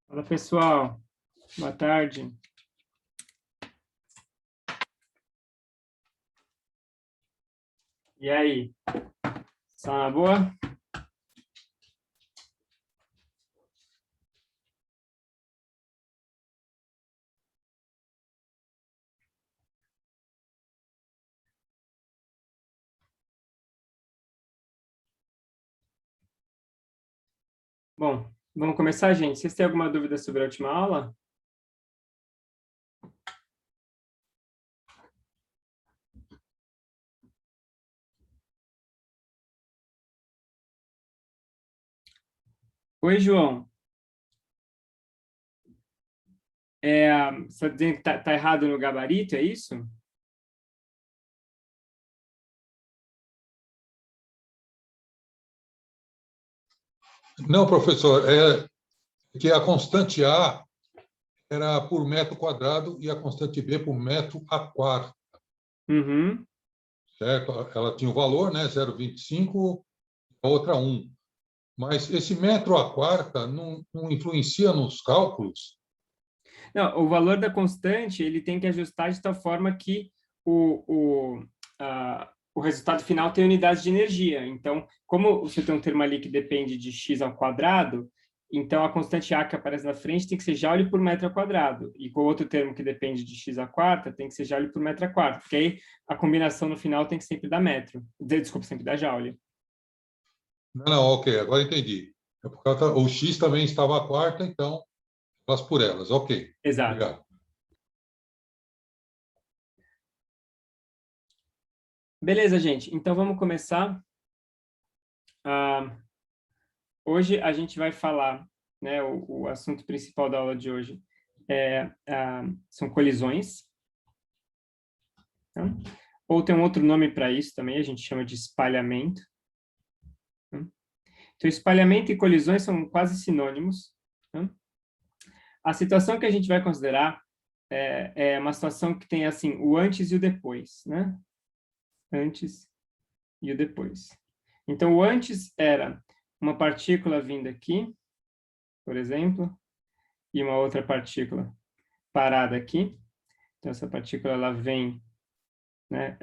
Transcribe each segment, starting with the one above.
Fala, pessoal. Boa tarde. E aí? Só na boa? Bom, vamos começar, gente? Vocês têm alguma dúvida sobre a última aula? Oi, João. Você está dizendo que tá errado no gabarito, é isso? Não, professor, é que a constante A era por metro quadrado e a constante B por metro a quarto, Uhum. certo? Ela tinha o valor, né, 0,25, a outra 1. Mas esse metro a quarta não influencia nos cálculos? Não, o valor da constante, ele tem que ajustar de tal forma que o resultado final tem unidades de energia. Então, como você tem um termo ali que depende de x ao quadrado, então a constante A que aparece na frente tem que ser joule por metro ao quadrado. E com o outro termo que depende de x à quarta, tem que ser joule por metro a quarta. Porque aí a combinação no final tem que sempre dar metro. Desculpa, sempre dar joule. Não, ok, agora entendi. É por causa, o X também estava a quarta, então, elas por elas. Ok, Exato. obrigado. Beleza, gente. Então, vamos começar. Hoje a gente vai falar, né, o assunto principal da aula de hoje são colisões. Tá? Ou tem um outro nome para isso também, a gente chama de espalhamento. Tá? Então, espalhamento e colisões são quase sinônimos. Tá? A situação que a gente vai considerar é uma situação que tem assim o antes e o depois, né? Antes e o depois. Então, o antes era uma partícula vindo aqui, por exemplo, e uma outra partícula parada aqui. Então, essa partícula ela vem, né,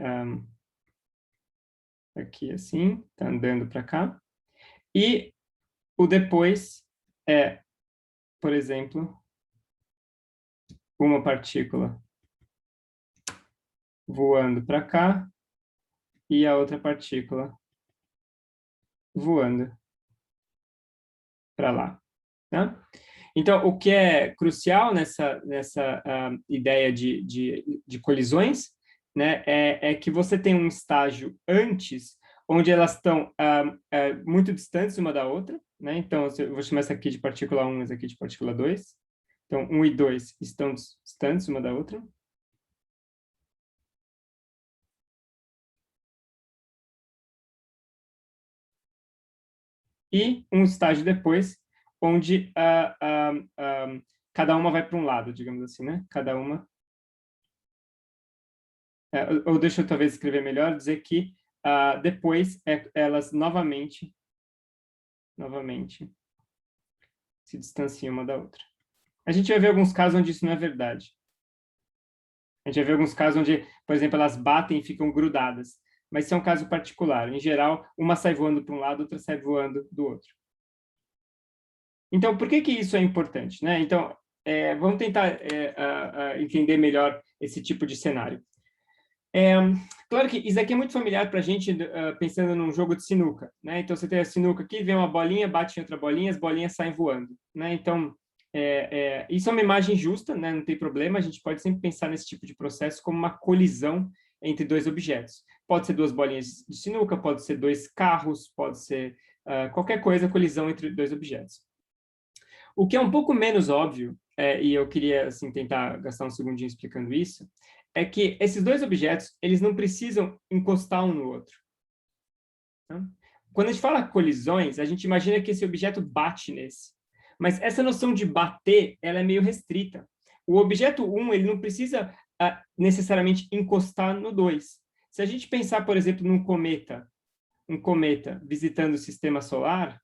aqui assim, está andando para cá. E o depois é, por exemplo, uma partícula voando para cá e a outra partícula voando para lá. Tá? Então, o que é crucial nessa ideia de colisões, né, é que você tem um estágio antes, onde elas estão muito distantes uma da outra. Né? Então, eu vou chamar essa aqui de partícula 1, essa aqui de partícula 2. Então, 1 e 2 estão distantes uma da outra. E um estágio depois, onde cada uma vai para um lado, digamos assim, né? Cada uma. Ou deixa eu talvez escrever melhor, dizer que depois elas novamente se distanciam uma da outra. A gente vai ver alguns casos onde isso não é verdade. A gente vai ver alguns casos onde, por exemplo, elas batem e ficam grudadas. Mas isso é um caso particular. Em geral, uma sai voando para um lado, outra sai voando do outro. Então, por que isso é importante? Né? Então, vamos tentar entender melhor esse tipo de cenário. Claro que isso aqui é muito familiar para a gente, pensando num jogo de sinuca. Né? Então, você tem a sinuca aqui, vem uma bolinha, bate em outra bolinha, as bolinhas saem voando. Né? Então, isso é uma imagem justa, né? Não tem problema, a gente pode sempre pensar nesse tipo de processo como uma colisão entre dois objetos. Pode ser duas bolinhas de sinuca, pode ser dois carros, pode ser qualquer coisa, colisão entre dois objetos. O que é um pouco menos óbvio, e eu queria assim, tentar gastar um segundinho explicando isso, é que esses dois objetos eles não precisam encostar um no outro. Tá? Quando a gente fala colisões, a gente imagina que esse objeto bate nesse. Mas essa noção de bater ela é meio restrita. O objeto 1 ele não precisa necessariamente encostar no 2. Se a gente pensar, por exemplo, num cometa, um cometa visitando o sistema solar,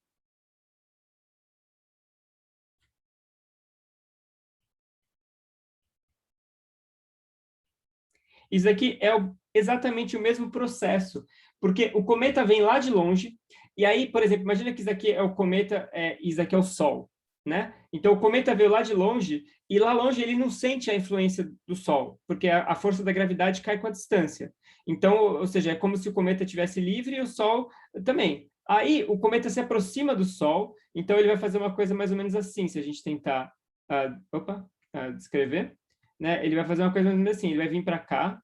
Isso aqui é exatamente o mesmo processo, porque o cometa vem lá de longe, e aí, por exemplo, imagina que isso aqui é o cometa, isso aqui é o Sol, né? Então, o cometa veio lá de longe, e lá longe ele não sente a influência do Sol, porque a força da gravidade cai com a distância. Então, ou seja, é como se o cometa estivesse livre e o Sol também. Aí, o cometa se aproxima do Sol, então ele vai fazer uma coisa mais ou menos assim, se a gente tentar descrever, né? Ele vai fazer uma coisa mais ou menos assim, ele vai vir para cá,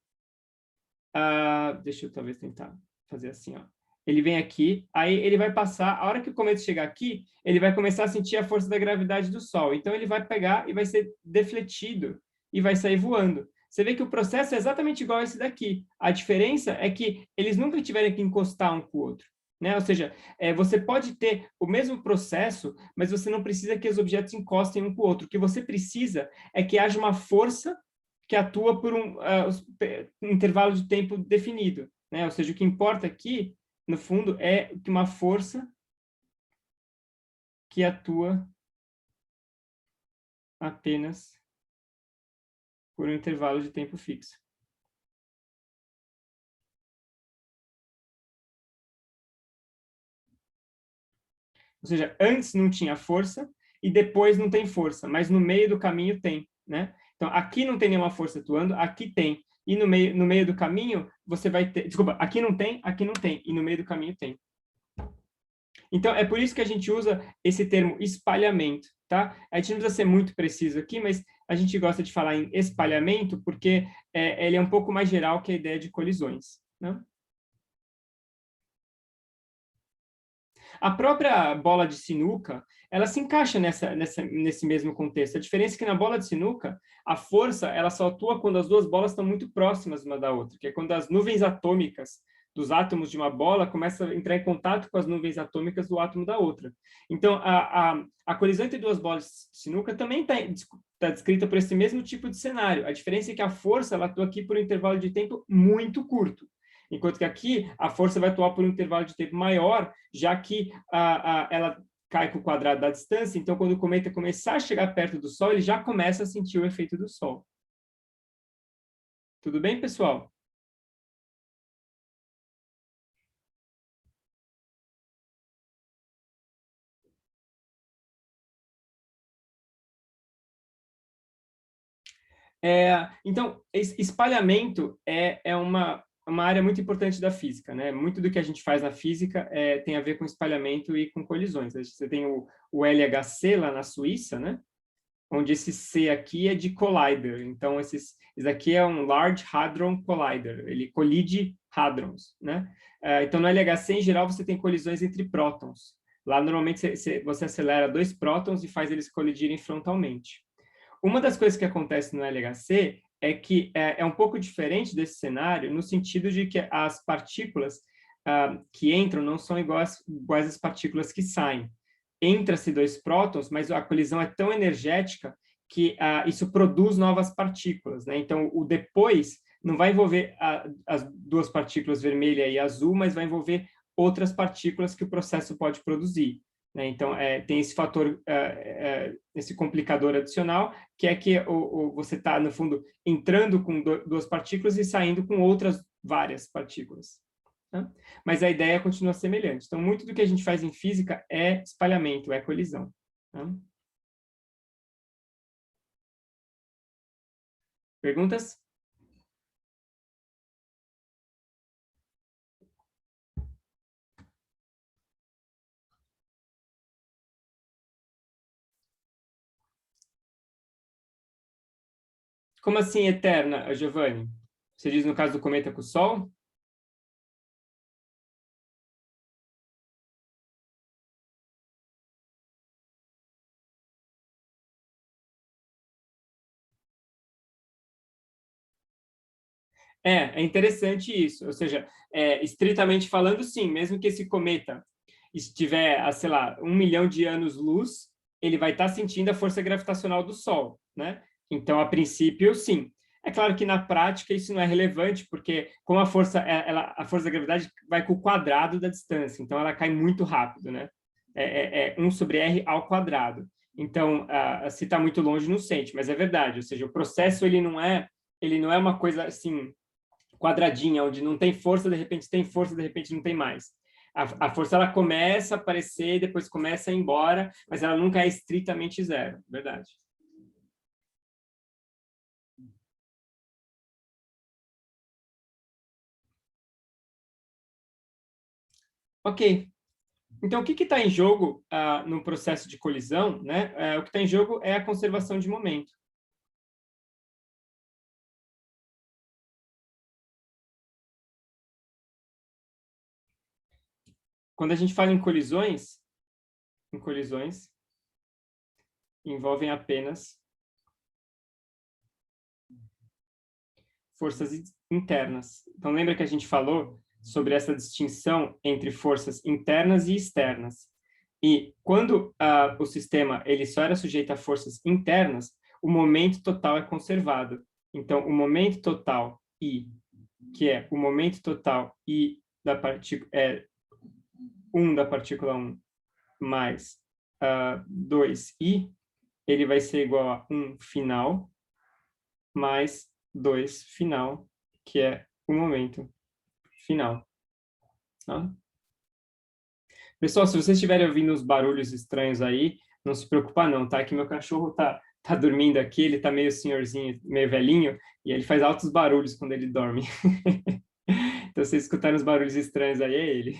deixa eu talvez tentar fazer assim, ó. Ele vem aqui, aí ele vai passar, a hora que o cometa chegar aqui, ele vai começar a sentir a força da gravidade do Sol. Então, ele vai pegar e vai ser defletido e vai sair voando. Você vê que o processo é exatamente igual a esse daqui. A diferença é que eles nunca tiveram que encostar um com o outro, né? Ou seja, você pode ter o mesmo processo, mas você não precisa que os objetos encostem um com o outro. O que você precisa é que haja uma força que atua por um intervalo de tempo definido, né? Ou seja, o que importa aqui, no fundo, é que uma força que atua apenas por um intervalo de tempo fixo. Ou seja, antes não tinha força e depois não tem força, mas no meio do caminho tem, né? Então, aqui não tem nenhuma força atuando, aqui tem. E no meio do caminho, você vai ter... Desculpa, aqui não tem, e no meio do caminho tem. Então, é por isso que a gente usa esse termo espalhamento, tá? A gente não precisa ser muito preciso aqui, mas a gente gosta de falar em espalhamento porque ele é um pouco mais geral que a ideia de colisões, né? A própria bola de sinuca, ela se encaixa nesse mesmo contexto. A diferença é que na bola de sinuca, a força ela só atua quando as duas bolas estão muito próximas uma da outra, que é quando as nuvens atômicas dos átomos de uma bola começam a entrar em contato com as nuvens atômicas do átomo da outra. Então, a colisão entre duas bolas de sinuca também está descrita por esse mesmo tipo de cenário. A diferença é que a força ela atua aqui por um intervalo de tempo muito curto. Enquanto que aqui a força vai atuar por um intervalo de tempo maior, já que ela cai com o quadrado da distância, então quando o cometa começar a chegar perto do Sol, ele já começa a sentir o efeito do Sol. Tudo bem, pessoal? Então, espalhamento é uma área muito importante da física, né? Muito do que a gente faz na física tem a ver com espalhamento e com colisões. Você tem o LHC lá na Suíça, né? Onde esse C aqui é de collider. Então, esse aqui é um Large Hadron Collider. Ele colide hadrons, né? Então, no LHC, em geral, você tem colisões entre prótons. Lá, normalmente, você acelera dois prótons e faz eles colidirem frontalmente. Uma das coisas que acontece no LHC é que é um pouco diferente desse cenário, no sentido de que as partículas que entram não são iguais às partículas que saem. Entra-se dois prótons, mas a colisão é tão energética que isso produz novas partículas, né? Então, o depois não vai envolver as duas partículas vermelha e azul, mas vai envolver outras partículas que o processo pode produzir, né? Então, tem esse fator, esse complicador adicional, que é que você está, no fundo, entrando com duas partículas e saindo com outras várias partículas. Tá? Mas a ideia continua semelhante. Então, muito do que a gente faz em física é espalhamento, é colisão. Tá? Perguntas? Como assim eterna, Giovanni? Você diz no caso do cometa com o Sol? É interessante isso. Ou seja, estritamente falando, sim, mesmo que esse cometa estiver sei lá, 1 milhão de anos-luz, ele vai estar sentindo a força gravitacional do Sol, né? Então, a princípio, sim. É claro que na prática isso não é relevante, porque como a força da gravidade vai com o quadrado da distância, então ela cai muito rápido, né? 1 sobre r ao quadrado. Então, se está muito longe, não sente, mas é verdade. Ou seja, o processo ele não é uma coisa assim quadradinha, onde não tem força, de repente tem força, de repente não tem mais. A força ela começa a aparecer, depois começa a ir embora, mas ela nunca é estritamente zero, verdade. Ok. Então, o que está em jogo no processo de colisão, né? O que está em jogo é a conservação de momento. Quando a gente fala em colisões envolvem apenas forças internas. Então, lembra que a gente falou sobre essa distinção entre forças internas e externas. E quando o sistema ele só era sujeito a forças internas, o momento total é conservado. Então, o momento total I, que é o momento total I da partícula, 1 da partícula 1 mais 2I, ele vai ser igual a 1 final mais 2 final, que é o momento final. Tá? Pessoal, se vocês estiverem ouvindo uns barulhos estranhos aí, não se preocupa não, tá? Que meu cachorro tá dormindo aqui, ele tá meio senhorzinho, meio velhinho, e ele faz altos barulhos quando ele dorme. Então, se vocês escutarem os barulhos estranhos aí, é ele.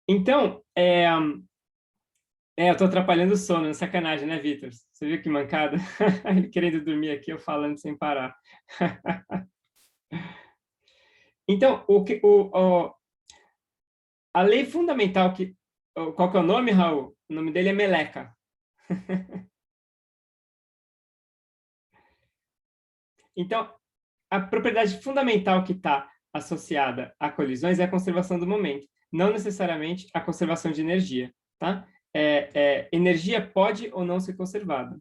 Então, eu tô atrapalhando o sono, é sacanagem, né, Vitor? Você viu que mancada? Ele querendo dormir aqui, eu falando sem parar. Então, a lei fundamental qual que é o nome, Raul? O nome dele é Meleca. Então, a propriedade fundamental que está associada a colisões é a conservação do momento, não necessariamente a conservação de energia, tá? Energia pode ou não ser conservada.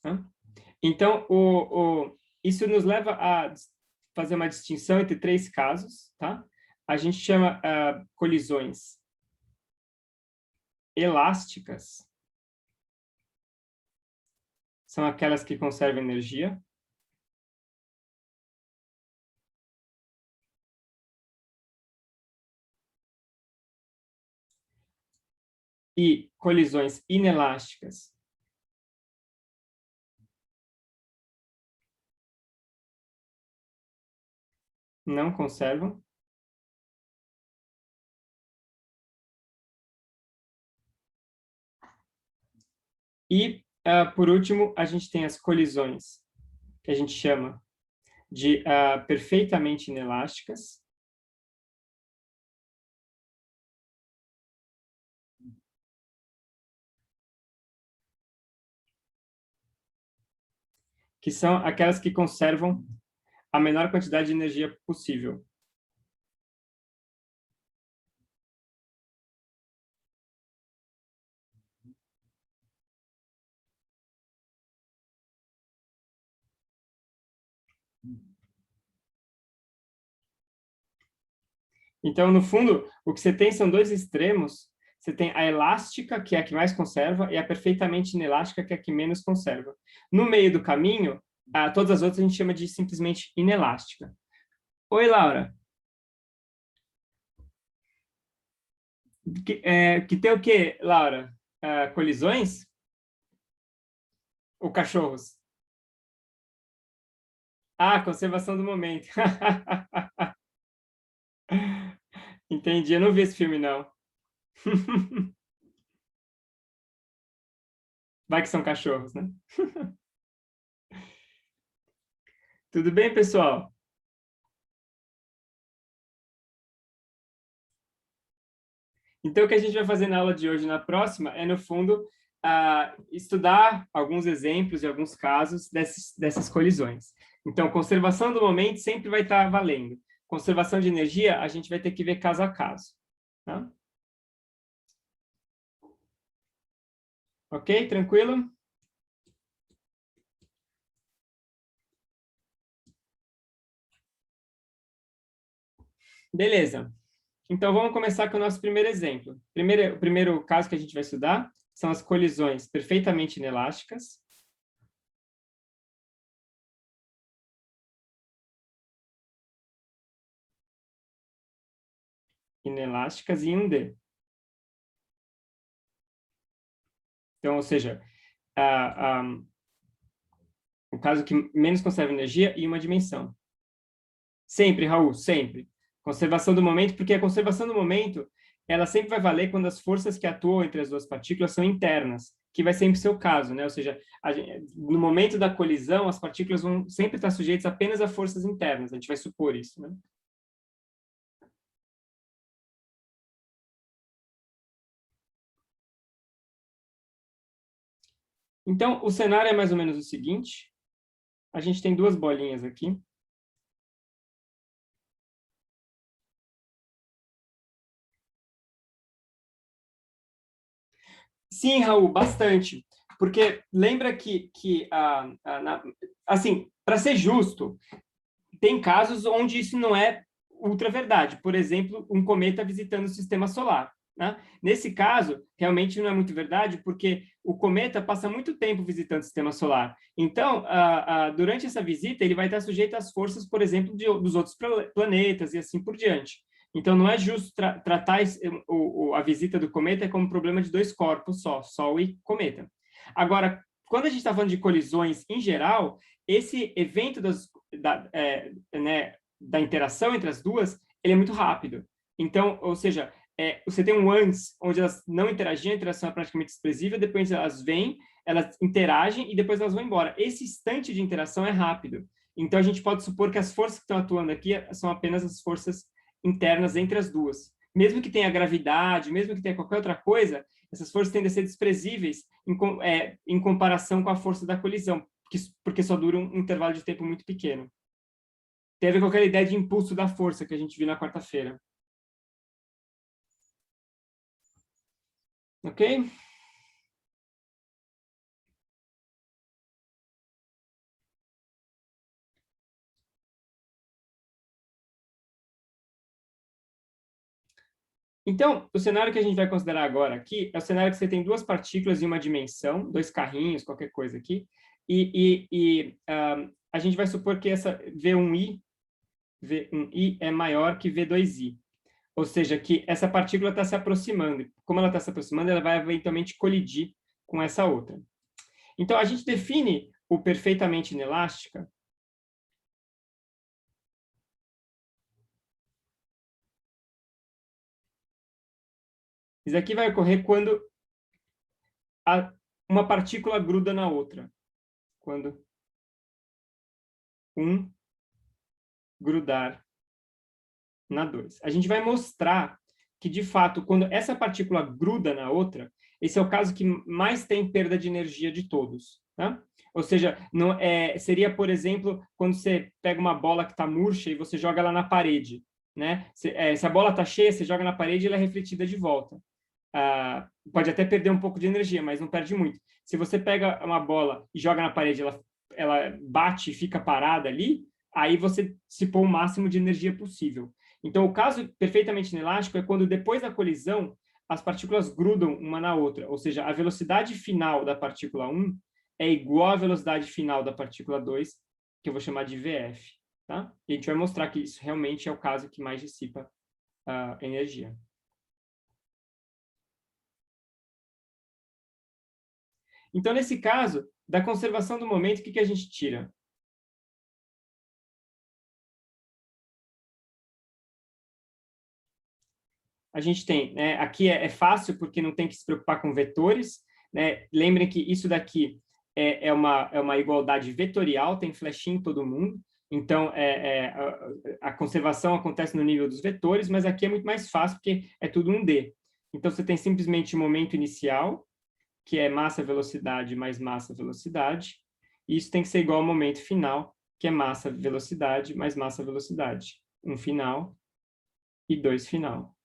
Tá? Então, isso nos leva a fazer uma distinção entre 3 casos, tá? A gente chama colisões elásticas, são aquelas que conservam energia. E colisões inelásticas não conservam. E, por último, a gente tem as colisões, que a gente chama de perfeitamente inelásticas, que são aquelas que conservam a menor quantidade de energia possível. Então, no fundo, o que você tem são 2 extremos. Você tem a elástica, que é a que mais conserva, e a perfeitamente inelástica, que é a que menos conserva. No meio do caminho, todas as outras a gente chama de simplesmente inelástica. Oi, Laura. Que tem o quê, Laura? Colisões? Ou cachorros? Conservação do momento. Entendi, eu não vi esse filme, não. Vai que são cachorros, né? Tudo bem, pessoal? Então, o que a gente vai fazer na aula de hoje e na próxima é, no fundo, estudar alguns exemplos e alguns casos dessas colisões. Então, conservação do momento sempre vai estar valendo. Conservação de energia, a gente vai ter que ver caso a caso. Tá? Ok? Tranquilo? Beleza. Então, vamos começar com o nosso primeiro exemplo. O primeiro caso que a gente vai estudar são as colisões perfeitamente inelásticas. Inelásticas em 1D. Então, ou seja, o caso que menos conserva energia em uma dimensão. Sempre, Raul, sempre. Conservação do momento, porque a conservação do momento, ela sempre vai valer quando as forças que atuam entre as duas partículas são internas, que vai sempre ser o caso, né? Ou seja, no momento da colisão, as partículas vão sempre estar sujeitas apenas a forças internas. A gente vai supor isso, né? Então, o cenário é mais ou menos o seguinte. A gente tem duas bolinhas aqui. Sim, Raul, bastante. Porque lembra assim, para ser justo, tem casos onde isso não é ultra verdade. Por exemplo, um cometa visitando o sistema solar. Né? Nesse caso, realmente não é muito verdade, porque o cometa passa muito tempo visitando o sistema solar. Então, durante essa visita, ele vai estar sujeito às forças, por exemplo, dos outros planetas e assim por diante. Então, não é justo tratar a visita do cometa como problema de dois corpos só, Sol e cometa. Agora, quando a gente está falando de colisões em geral, esse evento da interação entre as duas, ele é muito rápido. Então, ou seja, você tem um antes, onde elas não interagiam, a interação é praticamente desprezível, depois elas vêm, elas interagem e depois elas vão embora. Esse instante de interação é rápido. Então, a gente pode supor que as forças que estão atuando aqui são apenas as forças internas entre as duas. Mesmo que tenha gravidade, mesmo que tenha qualquer outra coisa, essas forças tendem a ser desprezíveis em comparação com a força da colisão, porque só dura um intervalo de tempo muito pequeno. Tem a ver com aquela ideia de impulso da força que a gente viu na quarta-feira. Ok? Então, o cenário que a gente vai considerar agora aqui é o cenário que você tem duas partículas em uma dimensão, dois carrinhos, qualquer coisa aqui, a gente vai supor que essa V1i é maior que V2i. Ou seja, que essa partícula está se aproximando. Como ela está se aproximando, ela vai eventualmente colidir com essa outra. Então, a gente define o perfeitamente inelástica isso aqui vai ocorrer quando uma partícula gruda na outra. Quando um grudar na 2. A gente vai mostrar que, de fato, quando essa partícula gruda na outra, esse é o caso que mais tem perda de energia de todos. Tá? Ou seja, seria, por exemplo, quando você pega uma bola que está murcha e você joga ela na parede. Né? Se a bola está cheia, você joga na parede e ela é refletida de volta. Pode até perder um pouco de energia, mas não perde muito. Se você pega uma bola e joga na parede, ela bate e fica parada ali, aí você dissipou o máximo de energia possível. Então, o caso perfeitamente inelástico é quando, depois da colisão, as partículas grudam uma na outra, ou seja, a velocidade final da partícula 1 é igual à velocidade final da partícula 2, que eu vou chamar de VF. Tá? E a gente vai mostrar que isso realmente é o caso que mais dissipa energia. Então, nesse caso, da conservação do momento, o que a gente tira? A gente tem, né, aqui é fácil porque não tem que se preocupar com vetores. Né? Lembrem que isso daqui é uma igualdade vetorial, tem flechinha em todo mundo. Então, a conservação acontece no nível dos vetores, mas aqui é muito mais fácil porque é tudo 1D. Então, você tem simplesmente o momento inicial, que é massa-velocidade mais massa-velocidade, e isso tem que ser igual ao momento final, que é massa-velocidade mais massa-velocidade. Um final e dois final.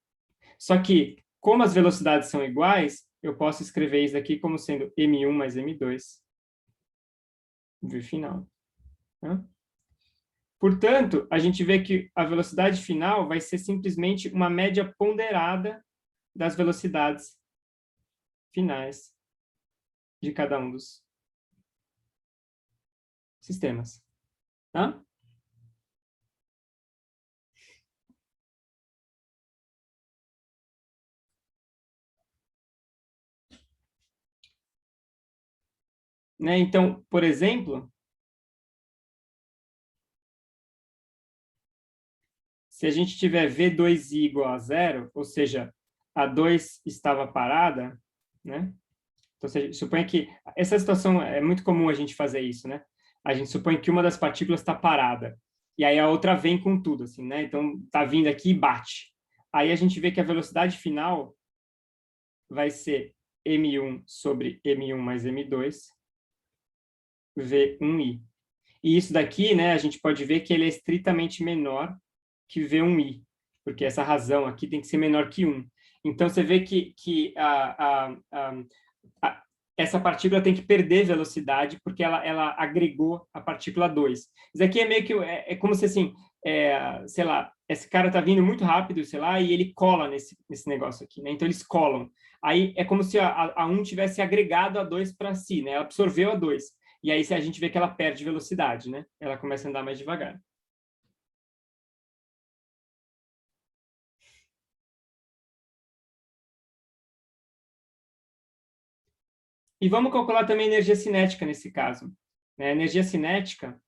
Só que, como as velocidades são iguais, eu posso escrever isso aqui como sendo M1 mais M2, V final. Tá? Portanto, a gente vê que a velocidade final vai ser simplesmente uma média ponderada das velocidades finais de cada um dos sistemas. Tá? Né? Então, por exemplo, se a gente tiver V2i igual a zero, ou seja, a 2 estava parada, né? Então, você supõe que essa situação é muito comum a gente fazer isso, né? A gente supõe que uma das partículas está parada e aí a outra vem com tudo, assim, né? Então tá vindo aqui e bate. Aí a gente vê que a velocidade final vai ser m1 sobre m1 mais m2 v1i. E isso daqui, né? A gente pode ver que ele é estritamente menor que v1i, porque essa razão aqui tem que ser menor que 1. Então você vê que essa partícula tem que perder velocidade porque ela agregou a partícula 2. Isso aqui é meio que é como se assim, sei lá, esse cara está vindo muito rápido, sei lá, e ele cola nesse negócio aqui, né? Então eles colam. Aí é como se a 1 tivesse agregado a 2 para si, né? Ela absorveu a 2. E aí a gente vê que ela perde velocidade, né? Ela começa a andar mais devagar. E vamos calcular também energia cinética nesse caso. A energia cinética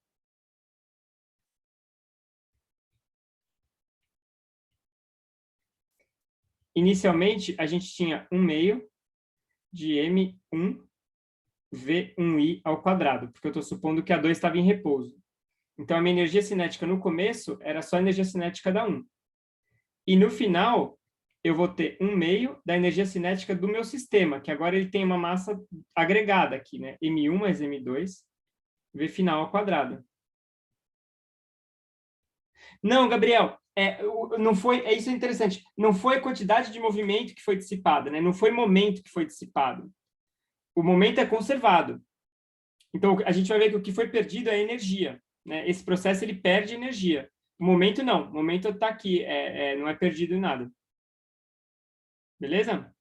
inicialmente, a gente tinha 1 meio de M1 V1i ao quadrado, porque eu estou supondo que a 2 estava em repouso. Então, a minha energia cinética no começo era só a energia cinética da 1. E no final, eu vou ter 1 meio da energia cinética do meu sistema, que agora ele tem uma massa agregada aqui, né? M1 mais M2, V final ao quadrado. Não, Gabriel, não foi, isso é interessante. Não foi a quantidade de movimento que foi dissipada, né? Não foi momento que foi dissipado. O momento é conservado. Então, a gente vai ver que o que foi perdido é energia. Né? Esse processo ele perde energia. O momento não. O momento está aqui, não é perdido em nada. Beleza?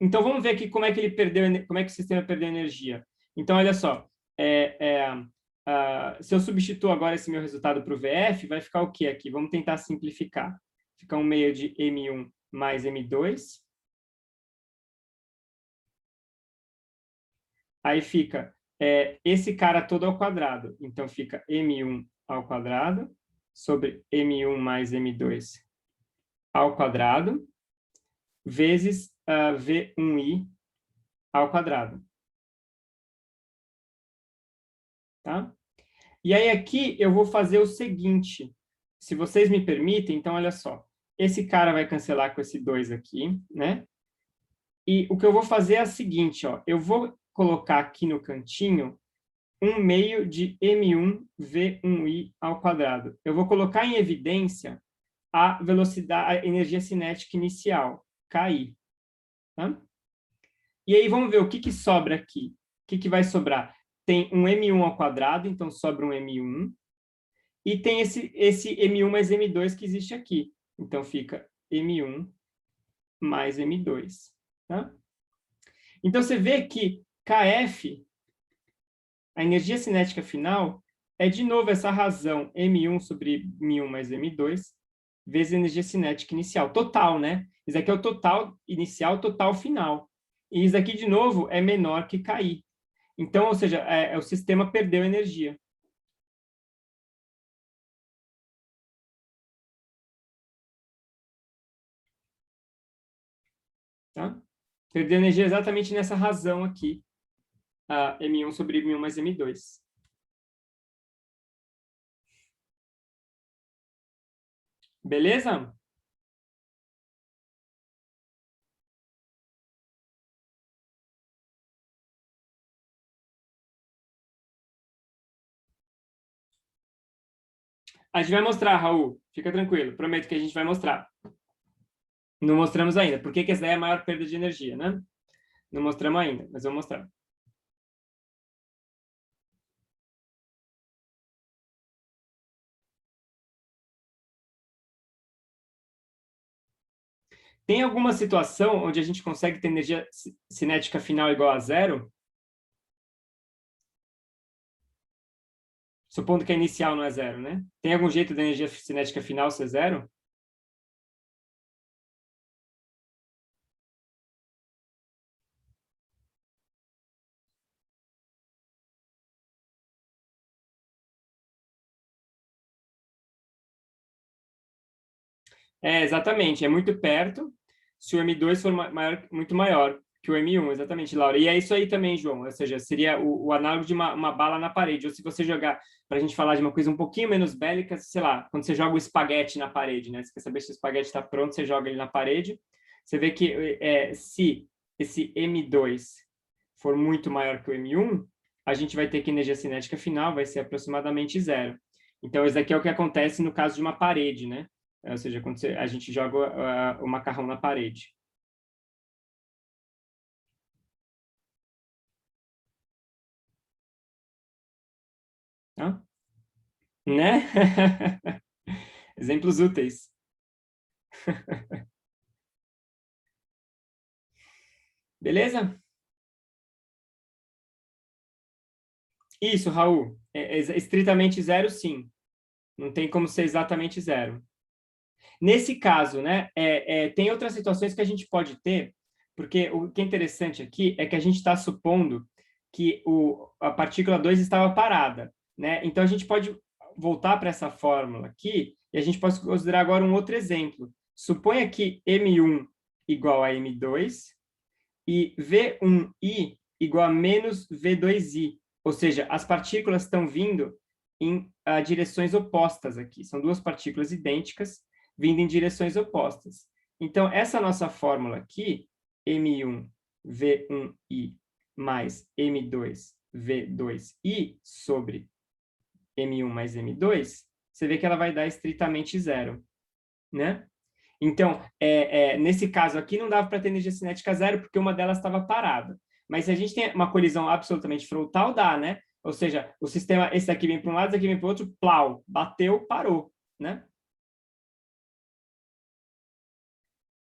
Então, vamos ver aqui como é que ele perdeu, como é que o sistema perdeu energia. Então, olha só. Se eu substituo agora esse meu resultado para o VF, vai ficar o que aqui? Vamos tentar simplificar. Fica 1 meio de M1 mais M2. Aí fica esse cara todo ao quadrado. Então, fica M1 ao quadrado sobre M1 mais M2 ao quadrado, vezes V1i ao quadrado. Tá? E aí aqui eu vou fazer o seguinte, se vocês me permitem, então olha só, esse cara vai cancelar com esse 2 aqui, né? E o que eu vou fazer é o seguinte, ó, eu vou colocar aqui no cantinho 1 meio de M1 V1i ao quadrado. Eu vou colocar em evidência a velocidade, a energia cinética inicial, KI. Tá? E aí vamos ver o que sobra aqui. O que vai sobrar? Tem um M1 ao quadrado, então sobra um M1. E tem esse M1 mais M2 que existe aqui. Então fica M1 mais M2. Tá? Então você vê que KF, a energia cinética final, é de novo essa razão M1 sobre M1 mais M2 vezes a energia cinética inicial. Total, né? Isso aqui é o total inicial, total final. E isso aqui, de novo, é menor que KI. Então, ou seja, o sistema perdeu energia. Tá? Perdeu energia exatamente nessa razão aqui, M1 sobre M1 mais M2. Beleza? A gente vai mostrar, Raul. Fica tranquilo. Prometo que a gente vai mostrar. Não mostramos ainda. Por que que essa daí é a maior perda de energia, né? Não mostramos ainda, mas vou mostrar. Tem alguma situação onde a gente consegue ter energia cinética final igual a zero? Supondo que a inicial não é zero, né? Tem algum jeito da energia cinética final ser zero? É, exatamente. É muito perto se o M2 for maior, muito maior que o M1, exatamente, Laura. E é isso aí também, João. Ou seja, seria o análogo de uma bala na parede. Ou se você jogar, para a gente falar de uma coisa um pouquinho menos bélica, sei lá, quando você joga o espaguete na parede, né? Você quer saber se o espaguete está pronto, você joga ele na parede. Você vê que se esse M2 for muito maior que o M1, a gente vai ter que a energia cinética final vai ser aproximadamente zero. Então, isso aqui é o que acontece no caso de uma parede, né? Ou seja, quando a gente joga o macarrão na parede. Tá? Né? Exemplos úteis. Beleza? Isso, Raul. É estritamente zero, sim. Não tem como ser exatamente zero. Nesse caso, né, tem outras situações que a gente pode ter, porque o que é interessante aqui é que a gente está supondo que a partícula 2 estava parada, né? Então, a gente pode voltar para essa fórmula aqui e a gente pode considerar agora um outro exemplo. Suponha que M1 igual a M2 e V1i igual a menos V2i, ou seja, as partículas estão vindo em direções opostas aqui. São duas partículas idênticas vindo em direções opostas. Então, essa nossa fórmula aqui, M1V1i mais M2V2i sobre M1 mais M2, você vê que ela vai dar estritamente zero, né? Então, nesse caso aqui, não dava para ter energia cinética zero, porque uma delas estava parada. Mas se a gente tem uma colisão absolutamente frontal, dá, né? Ou seja, o sistema, esse aqui vem para um lado, esse aqui vem para o outro, plau, bateu, parou, né?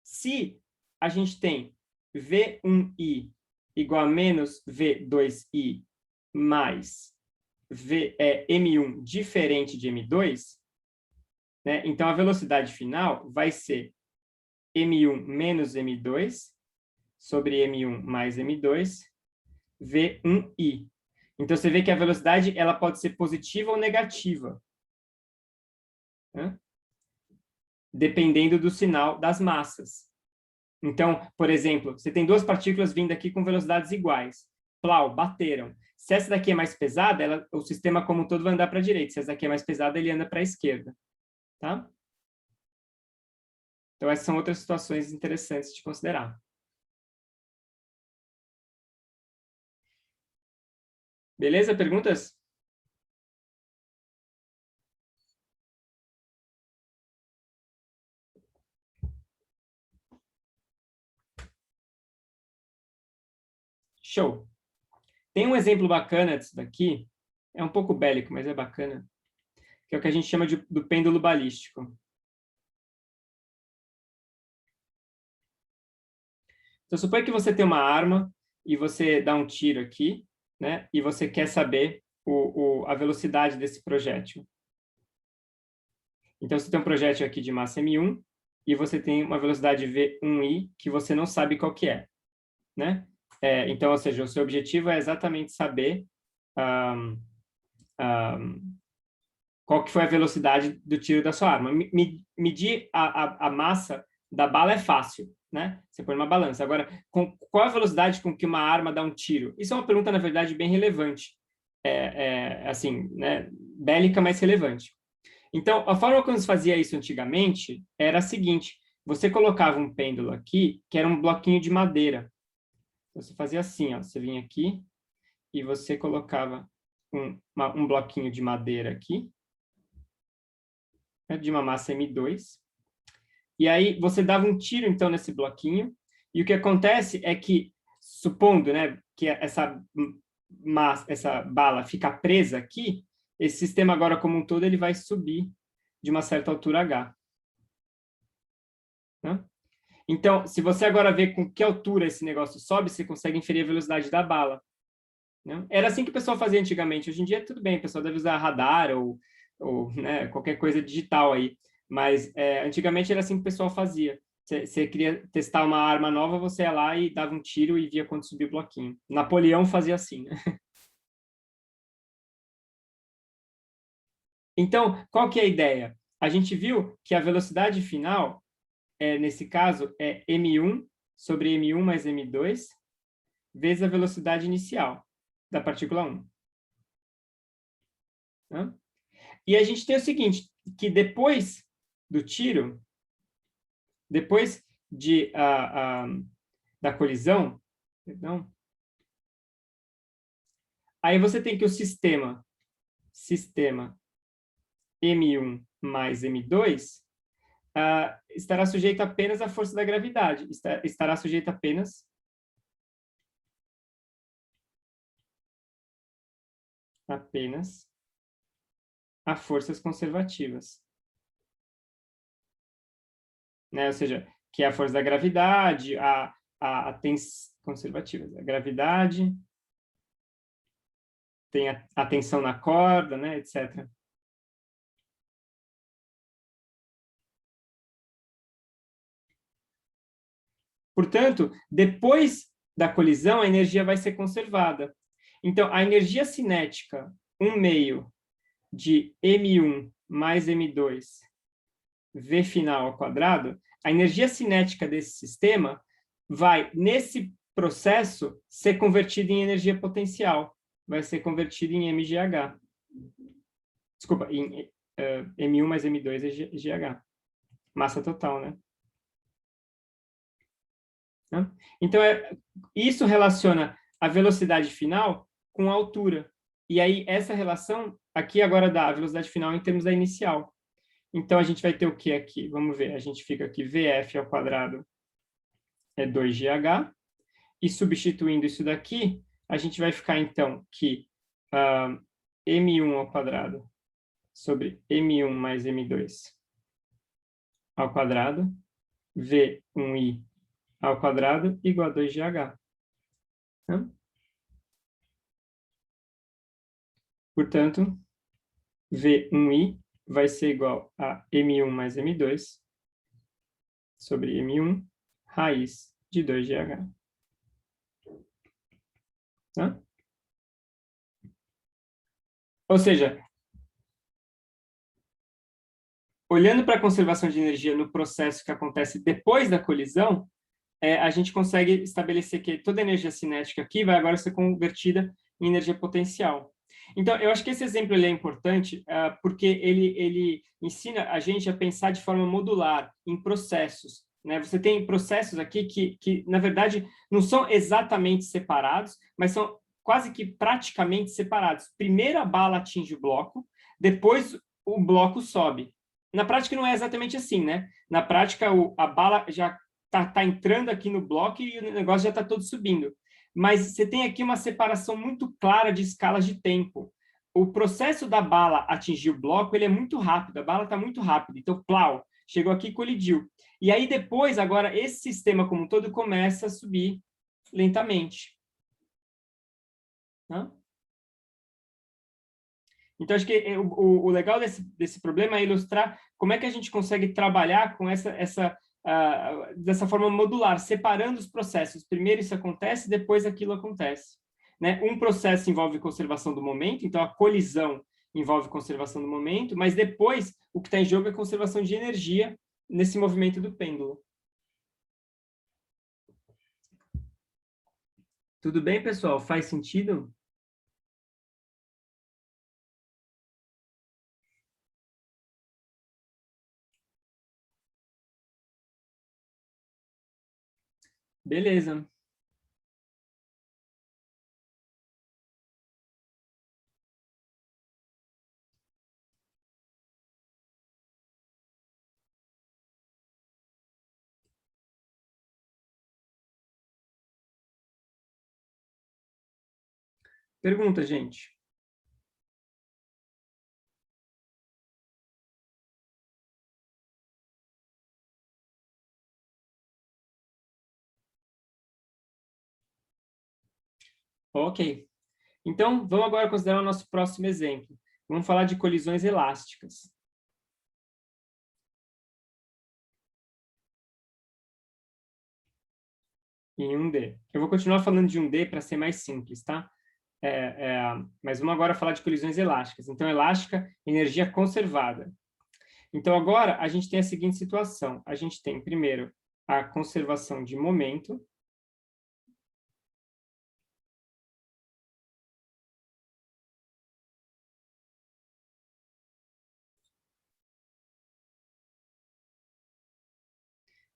Se a gente tem V1i igual a menos V2i mais M1 diferente de M2, né? Então a velocidade final vai ser M1 menos M2 sobre M1 mais M2, V1i. Então, você vê que a velocidade ela pode ser positiva ou negativa, né? Dependendo do sinal das massas. Então, por exemplo, você tem duas partículas vindo aqui com velocidades iguais. Plau, bateram. Se essa daqui é mais pesada, o sistema como um todo vai andar para a direita. Se essa daqui é mais pesada, ele anda para a esquerda. Tá? Então, essas são outras situações interessantes de considerar. Beleza? Perguntas? Show. Tem um exemplo bacana disso daqui, é um pouco bélico, mas é bacana, que é o que a gente chama do pêndulo balístico. Então, suponha que você tem uma arma e você dá um tiro aqui, né? E você quer saber a velocidade desse projétil. Então, você tem um projétil aqui de massa M1 e você tem uma velocidade V1i que você não sabe qual que é, né? Então, ou seja, o seu objetivo é exatamente saber qual que foi a velocidade do tiro da sua arma. Medir a massa da bala é fácil, né? Você põe uma balança. Agora, qual a velocidade com que uma arma dá um tiro? Isso é uma pergunta, na verdade, bem relevante. Assim, né? Bélica, mas relevante. Então, a forma como se fazia isso antigamente era a seguinte: você colocava um pêndulo aqui, que era um bloquinho de madeira. Você fazia assim, ó, você vinha aqui e você colocava um bloquinho de madeira aqui, de uma massa M2, E aí você dava um tiro, então, nesse bloquinho, e o que acontece é que, supondo, né, que essa bala fica presa aqui, esse sistema agora como um todo ele vai subir de uma certa altura h. Né? Então, se você agora vê com que altura esse negócio sobe, você consegue inferir a velocidade da bala. Né? Era assim que o pessoal fazia antigamente. Hoje em dia, tudo bem, o pessoal deve usar radar ou né, qualquer coisa digital aí. Mas antigamente era assim que o pessoal fazia. Você queria testar uma arma nova, você ia lá e dava um tiro e via quando subia o bloquinho. Napoleão fazia assim. Né? Então, qual que é a ideia? A gente viu que a velocidade final, nesse caso, é m1 sobre m1 mais m2, vezes a velocidade inicial da partícula 1. Né? E a gente tem o seguinte, que depois do tiro, depois da colisão, perdão, aí você tem que o sistema M1 mais M2 estará sujeito apenas à força da gravidade, estará sujeito apenas a forças conservativas. Né? Ou seja, que é a força da gravidade, a conservativas, a gravidade, tem a tensão na corda, né, etc. Portanto, depois da colisão, a energia vai ser conservada. Então, a energia cinética, 1 meio de m1 mais m2 v final ao quadrado, a energia cinética desse sistema vai, nesse processo, ser convertida em energia potencial. Vai ser convertida em mgh. Desculpa, em m1 mais m2 é gh. Massa total, né? Então, isso relaciona a velocidade final com a altura. E aí, essa relação aqui agora dá a velocidade final em termos da inicial. Então, a gente vai ter o que aqui? Vamos ver. A gente fica aqui, Vf ao quadrado é 2gh. E substituindo isso daqui, a gente vai ficar, então, que m1 ao quadrado sobre m1 mais m2 ao quadrado, v1i ao quadrado igual a 2gh. Portanto, V1i vai ser igual a M1 mais M2 sobre M1 raiz de 2gh. Tá? Ou seja, olhando para a conservação de energia no processo que acontece depois da colisão, a gente consegue estabelecer que toda a energia cinética aqui vai agora ser convertida em energia potencial. Então, eu acho que esse exemplo ele é importante porque ele ensina a gente a pensar de forma modular, em processos. Né? Você tem processos aqui que, na verdade, não são exatamente separados, mas são quase que praticamente separados. Primeiro a bala atinge o bloco, depois o bloco sobe. Na prática não é exatamente assim, né? Na prática, a bala já tá entrando aqui no bloco e o negócio já está todo subindo. Mas você tem aqui uma separação muito clara de escalas de tempo. O processo da bala atingir o bloco ele é muito rápido, a bala está muito rápida. Então, plau, chegou aqui e colidiu. E aí depois, agora, esse sistema como um todo começa a subir lentamente. Não? Então, acho que o legal desse problema é ilustrar como é que a gente consegue trabalhar com dessa forma modular, separando os processos. Primeiro isso acontece, depois aquilo acontece. Né? Um processo envolve conservação do momento, então a colisão envolve conservação do momento, mas depois o que está em jogo é conservação de energia nesse movimento do pêndulo. Tudo bem, pessoal? Faz sentido? Beleza. Pergunta, gente. Ok. Então, vamos agora considerar o nosso próximo exemplo. Vamos falar de colisões elásticas. Em 1D. Eu vou continuar falando de 1D para ser mais simples, tá? Mas vamos agora falar de colisões elásticas. Então, elástica, energia conservada. Então, agora, a gente tem a seguinte situação. A gente tem, primeiro, a conservação de momento.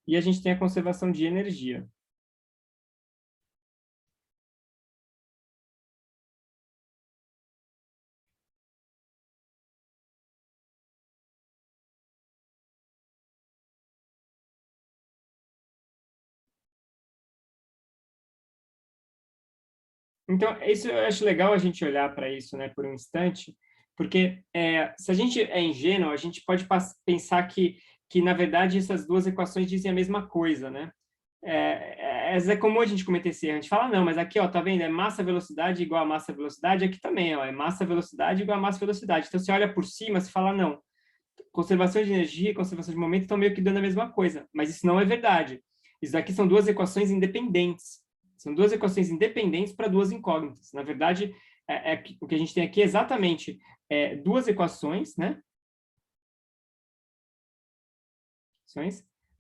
E a gente tem a conservação de energia. Então, isso eu acho legal a gente olhar para isso, né, por um instante, porque se a gente é ingênuo, a gente pode pensar que, na verdade, essas duas equações dizem a mesma coisa, né? É comum a gente cometer esse erro. A gente fala, não, mas aqui, ó, tá vendo? É massa-velocidade igual a massa-velocidade. Aqui também, ó, é massa-velocidade igual a massa-velocidade. Então, você olha por cima, você fala, não, conservação de energia e conservação de momento estão meio que dando a mesma coisa. Mas isso não é verdade. Isso daqui são duas equações independentes. São duas equações independentes para duas incógnitas. Na verdade, o que a gente tem aqui é exatamente duas equações, né?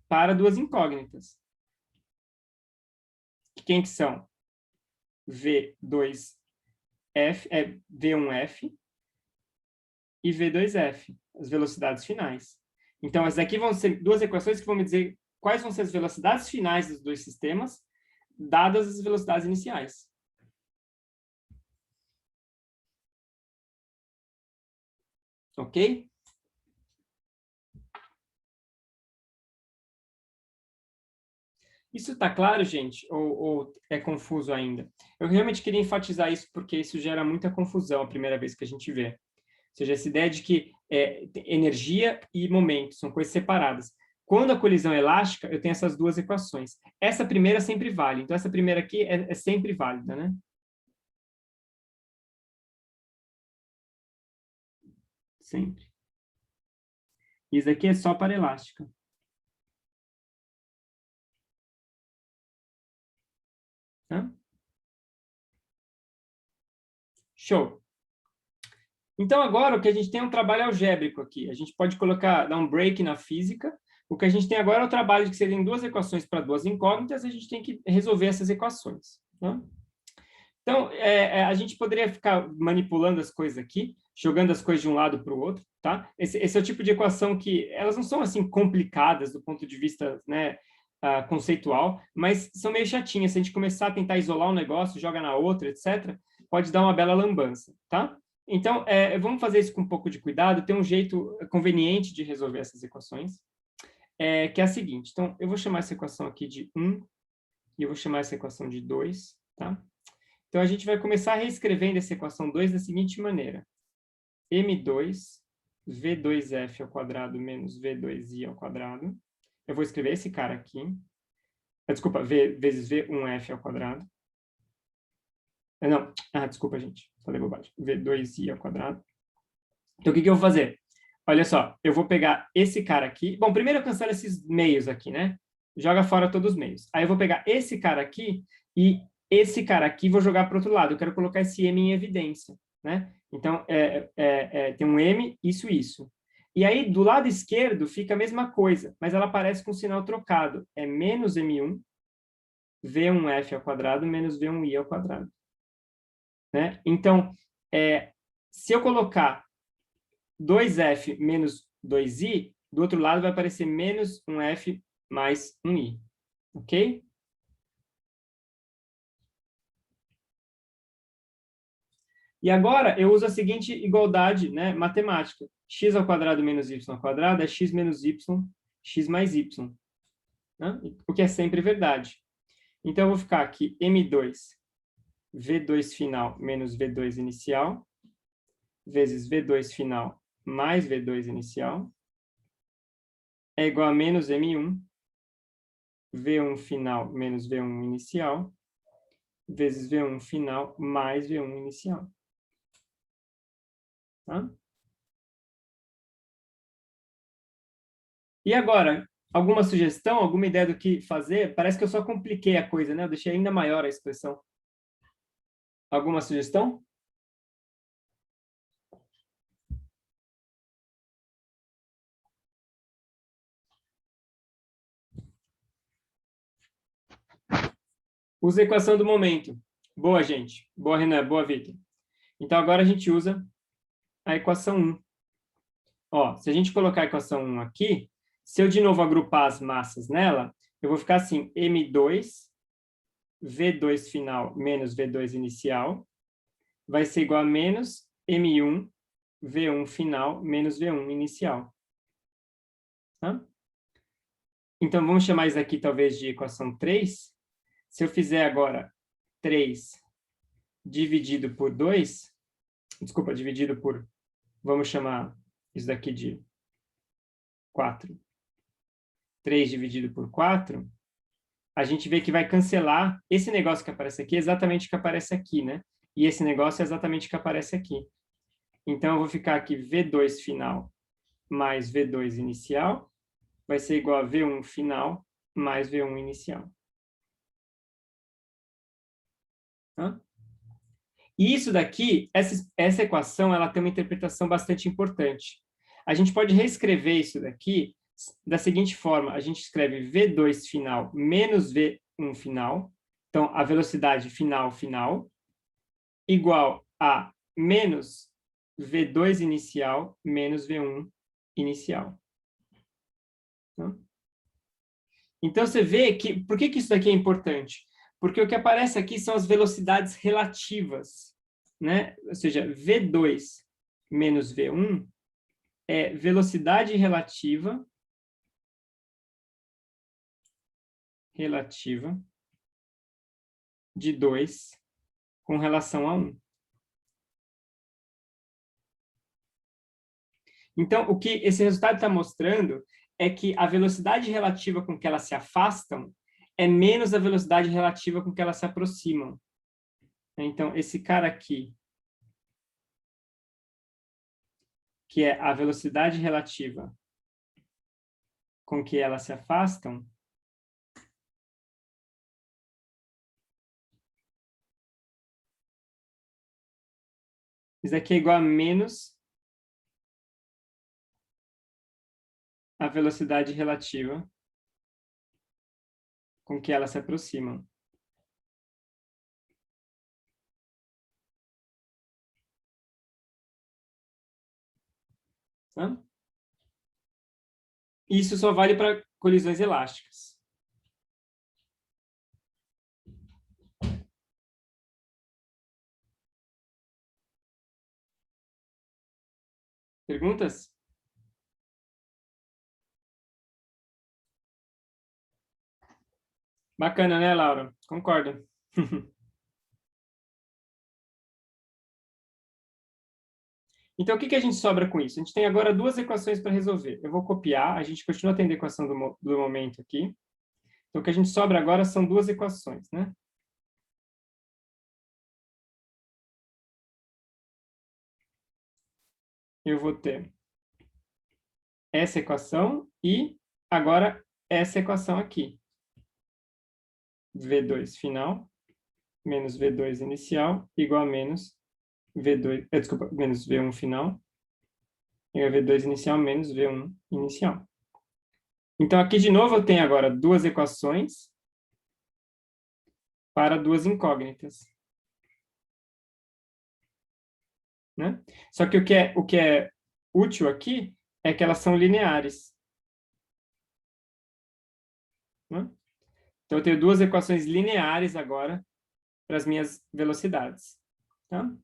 Para duas incógnitas. Quem que são? V2F, V1F e V2F, as velocidades finais. Então, essas aqui vão ser duas equações que vão me dizer quais vão ser as velocidades finais dos dois sistemas, dadas as velocidades iniciais. Ok? Isso está claro, gente? Ou é confuso ainda? Eu realmente queria enfatizar isso porque isso gera muita confusão a primeira vez que a gente vê. Ou seja, essa ideia de que energia e momento são coisas separadas. Quando a colisão é elástica, eu tenho essas duas equações. Essa primeira sempre vale. Então, essa primeira aqui é sempre válida, né? Sempre. Isso aqui é só para elástica. Tá? Show. Então, agora, o que a gente tem é um trabalho algébrico aqui. A gente pode dar um break na física. O que a gente tem agora é o trabalho de que seriam duas equações para duas incógnitas, a gente tem que resolver essas equações. Tá? Então, a gente poderia ficar manipulando as coisas aqui, jogando as coisas de um lado para o outro, tá? Esse é o tipo de equação que elas não são assim complicadas do ponto de vista, né, conceitual, mas são meio chatinhas. Se a gente começar a tentar isolar um negócio, joga na outra, etc., pode dar uma bela lambança, tá? Então, vamos fazer isso com um pouco de cuidado. Tem um jeito conveniente de resolver essas equações, que é a seguinte. Então, eu vou chamar essa equação aqui de 1 e eu vou chamar essa equação de 2, tá? Então, a gente vai começar reescrevendo essa equação 2 da seguinte maneira. M2, V2F ao quadrado menos V2I ao quadrado. Eu vou escrever esse cara aqui. Desculpa, V vezes V1F ao quadrado. Não, desculpa, gente. Falei bobagem. V2I ao quadrado. Então, o que eu vou fazer? Olha só, eu vou pegar esse cara aqui. Bom, primeiro eu cancelo esses meios aqui, né? Joga fora todos os meios. Aí eu vou pegar esse cara aqui e esse cara aqui vou jogar para o outro lado. Eu quero colocar esse M em evidência, né? Então, tem um M, isso, isso. E aí, do lado esquerdo, fica a mesma coisa, mas ela aparece com o sinal trocado. É menos M1, V1F ao quadrado, menos V1I ao quadrado. Né? Então, se eu colocar 2F menos 2I, do outro lado vai aparecer menos 1F mais 1I. Ok? E agora eu uso a seguinte igualdade, né, matemática. X ao quadrado menos y ao quadrado é x menos y, x mais y. Né? O que é sempre verdade. Então, eu vou ficar aqui M2 V2 final menos V2 inicial, vezes V2 final mais V2 inicial, é igual a menos M1, V1 final menos V1 inicial, vezes V1 final mais V1 inicial. Tá? E agora, alguma sugestão, alguma ideia do que fazer? Parece que eu só compliquei a coisa, né? Eu deixei ainda maior a expressão. Alguma sugestão? Usa a equação do momento. Boa, gente. Boa, Renan. Boa, Vitor. Então, agora a gente usa a equação 1. Ó, se a gente colocar a equação 1 aqui, se eu de novo agrupar as massas nela, eu vou ficar assim, M2, V2 final menos V2 inicial, vai ser igual a menos M1, V1 final menos V1 inicial. Tá? Então, vamos chamar isso aqui talvez de equação 3. Se eu fizer agora 3 dividido por 2, desculpa, dividido por, vamos chamar isso daqui de 4. 3 dividido por 4, a gente vê que vai cancelar esse negócio que aparece aqui, exatamente o que aparece aqui, né? E esse negócio é exatamente o que aparece aqui. Então, eu vou ficar aqui V2 final mais V2 inicial, vai ser igual a V1 final mais V1 inicial. Tá? E isso daqui, essa equação, ela tem uma interpretação bastante importante. A gente pode reescrever isso daqui da seguinte forma: a gente escreve V2 final menos V1 final, então a velocidade final, igual a menos V2 inicial menos V1 inicial. Então, você vê que... Por que isso daqui é importante? Porque o que aparece aqui são as velocidades relativas, né? Ou seja, V2 menos V1 é velocidade relativa de 2 com relação a 1. Então, o que esse resultado está mostrando é que a velocidade relativa com que elas se afastam é menos a velocidade relativa com que elas se aproximam. Então, esse cara aqui, que é a velocidade relativa com que elas se afastam, isso aqui é igual a menos a velocidade relativa com que elas se aproximam. Tá? Isso só vale para colisões elásticas. Perguntas? Bacana, né, Laura? Concordo. Então, o que a gente sobra com isso? A gente tem agora duas equações para resolver. Eu vou copiar, a gente continua tendo a equação do momento aqui. Então, o que a gente sobra agora são duas equações, né? Eu vou ter essa equação e agora essa equação aqui. V2 final menos V2 inicial igual a menos V2, desculpa, menos V1 final igual a V2 inicial menos V1 inicial. Então, aqui de novo eu tenho agora duas equações para duas incógnitas. Né? Só que o que é útil aqui é que elas são lineares. Né? Então, eu tenho duas equações lineares agora para as minhas velocidades. Tá?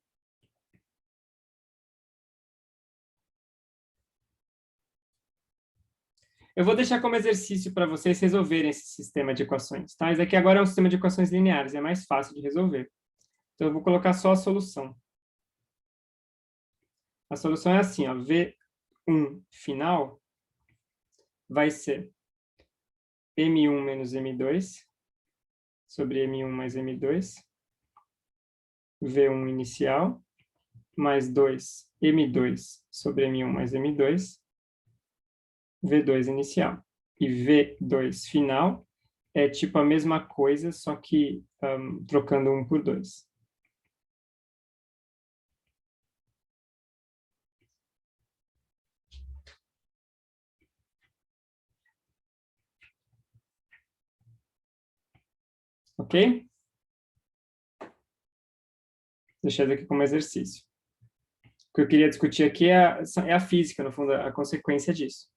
Eu vou deixar como exercício para vocês resolverem esse sistema de equações. Tá? Esse aqui agora é um sistema de equações lineares, é mais fácil de resolver. Então, eu vou colocar só a solução. A solução é assim, ó, V1 final vai ser M1 menos M2 sobre M1 mais M2, V1 inicial, mais 2 M2 sobre M1 mais M2, V2 inicial. E V2 final é tipo a mesma coisa, só que trocando 1 por 2. Ok? Deixar isso aqui como exercício. O que eu queria discutir aqui é a física, no fundo, a consequência disso.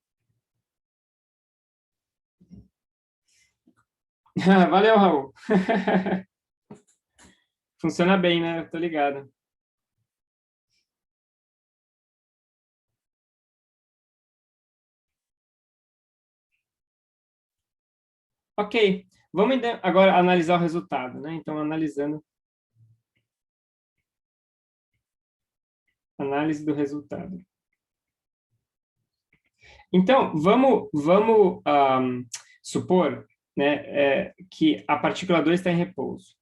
Valeu, Raul. Funciona bem, né? Tô ligado. Ok, vamos agora analisar o resultado, né? Então, analisando. Análise do resultado. Então, vamos supor, né, que a partícula 2 está em repouso.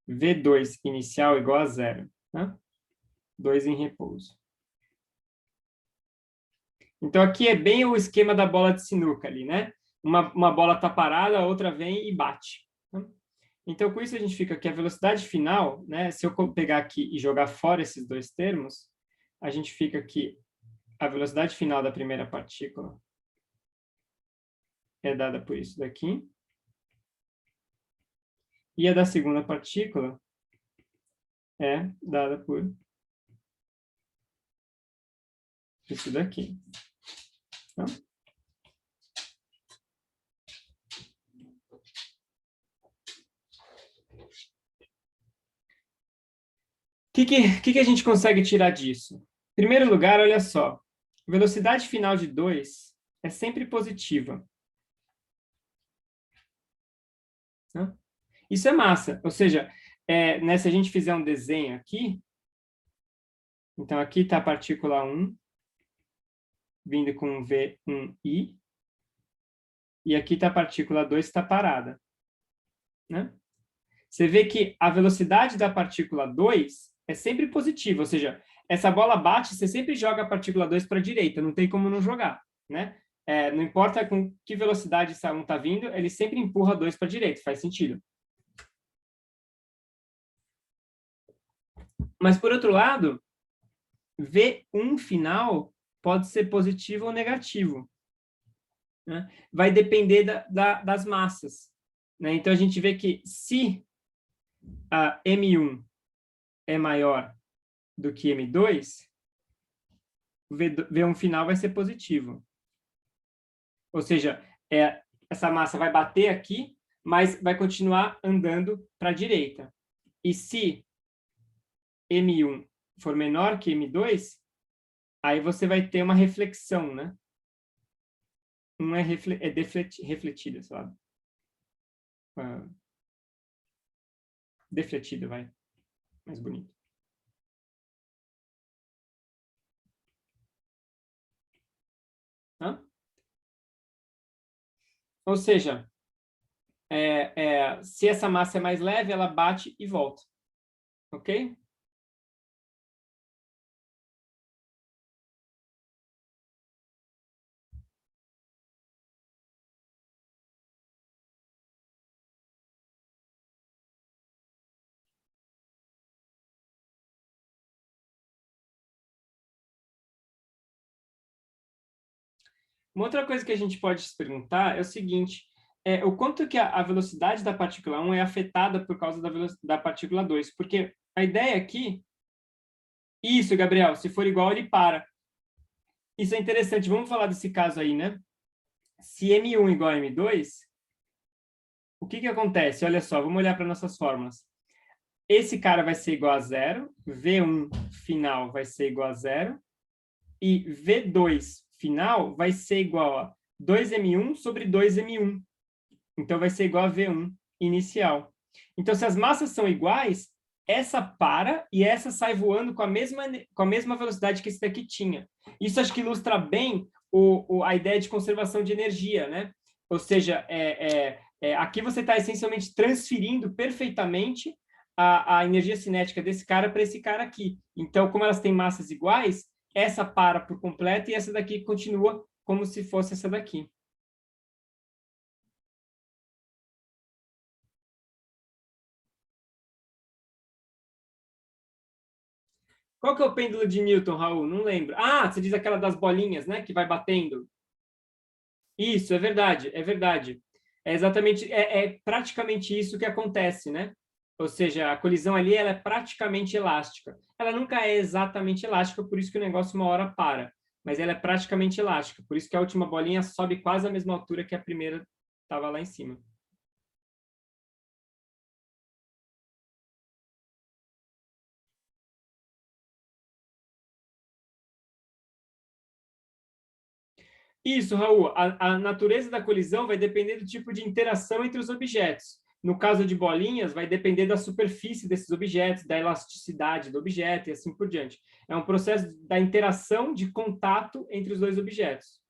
V2 inicial igual a 0. Né? 2 em repouso. Então, aqui é bem o esquema da bola de sinuca ali, né? Uma bola está parada, a outra vem e bate. Né? Então, com isso, a gente fica que a velocidade final, né, se eu pegar aqui e jogar fora esses dois termos, a gente fica que a velocidade final da primeira partícula é dada por isso daqui. E a da segunda partícula é dada por isso daqui. Tá? O que a gente consegue tirar disso? Em primeiro lugar, olha só. Velocidade final de 2 é sempre positiva. Tá? Isso é massa. Ou seja, né, se a gente fizer um desenho aqui, então aqui está a partícula 1, vindo com V1i, e aqui está a partícula 2 que está parada. Né? Você vê que a velocidade da partícula 2 é sempre positiva, ou seja, essa bola bate, você sempre joga a partícula 2 para a direita, não tem como não jogar. Né? Não importa com que velocidade essa 1 está vindo, ele sempre empurra 2 para a direita, faz sentido. Mas, por outro lado, V1 final pode ser positivo ou negativo. Né? Vai depender das massas. Né? Então, a gente vê que se a M1 é maior do que M2, V1 final vai ser positivo. Ou seja, essa massa vai bater aqui, mas vai continuar andando para a direita. E se M1 for menor que M2, aí você vai ter uma reflexão, né? Um é refletida, sei lá. Defletida, vai. Mais bonito. Hã? Ou seja, se essa massa é mais leve, ela bate e volta. Ok? Uma outra coisa que a gente pode se perguntar é o seguinte, o quanto que a velocidade da partícula 1 é afetada por causa da partícula 2, porque a ideia aqui... Isso, Gabriel, se for igual, ele para. Isso é interessante, vamos falar desse caso aí, né? Se M1 igual a M2, o que acontece? Olha só, vamos olhar para nossas fórmulas. Esse cara vai ser igual a 0, V1 final vai ser igual a 0, e V2 final vai ser igual a 2M1 sobre 2M1. Então, vai ser igual a V1 inicial. Então, se as massas são iguais, essa para e essa sai voando com a mesma velocidade que esse daqui tinha. Isso acho que ilustra bem a ideia de conservação de energia, né? Ou seja, aqui você está essencialmente transferindo perfeitamente a energia cinética desse cara para esse cara aqui. Então, como elas têm massas iguais, essa para por completo e essa daqui continua como se fosse essa daqui. Qual que é o pêndulo de Newton, Raul? Não lembro. Ah, você diz aquela das bolinhas, né? Que vai batendo. Isso, é verdade, é verdade. É exatamente, é praticamente isso que acontece, né? Ou seja, a colisão ali ela é praticamente elástica. Ela nunca é exatamente elástica, por isso que o negócio uma hora para. Mas ela é praticamente elástica, por isso que a última bolinha sobe quase a mesma altura que a primeira estava lá em cima. Isso, Raul. A natureza da colisão vai depender do tipo de interação entre os objetos. No caso de bolinhas, vai depender da superfície desses objetos, da elasticidade do objeto e assim por diante. É um processo da interação de contato entre os dois objetos.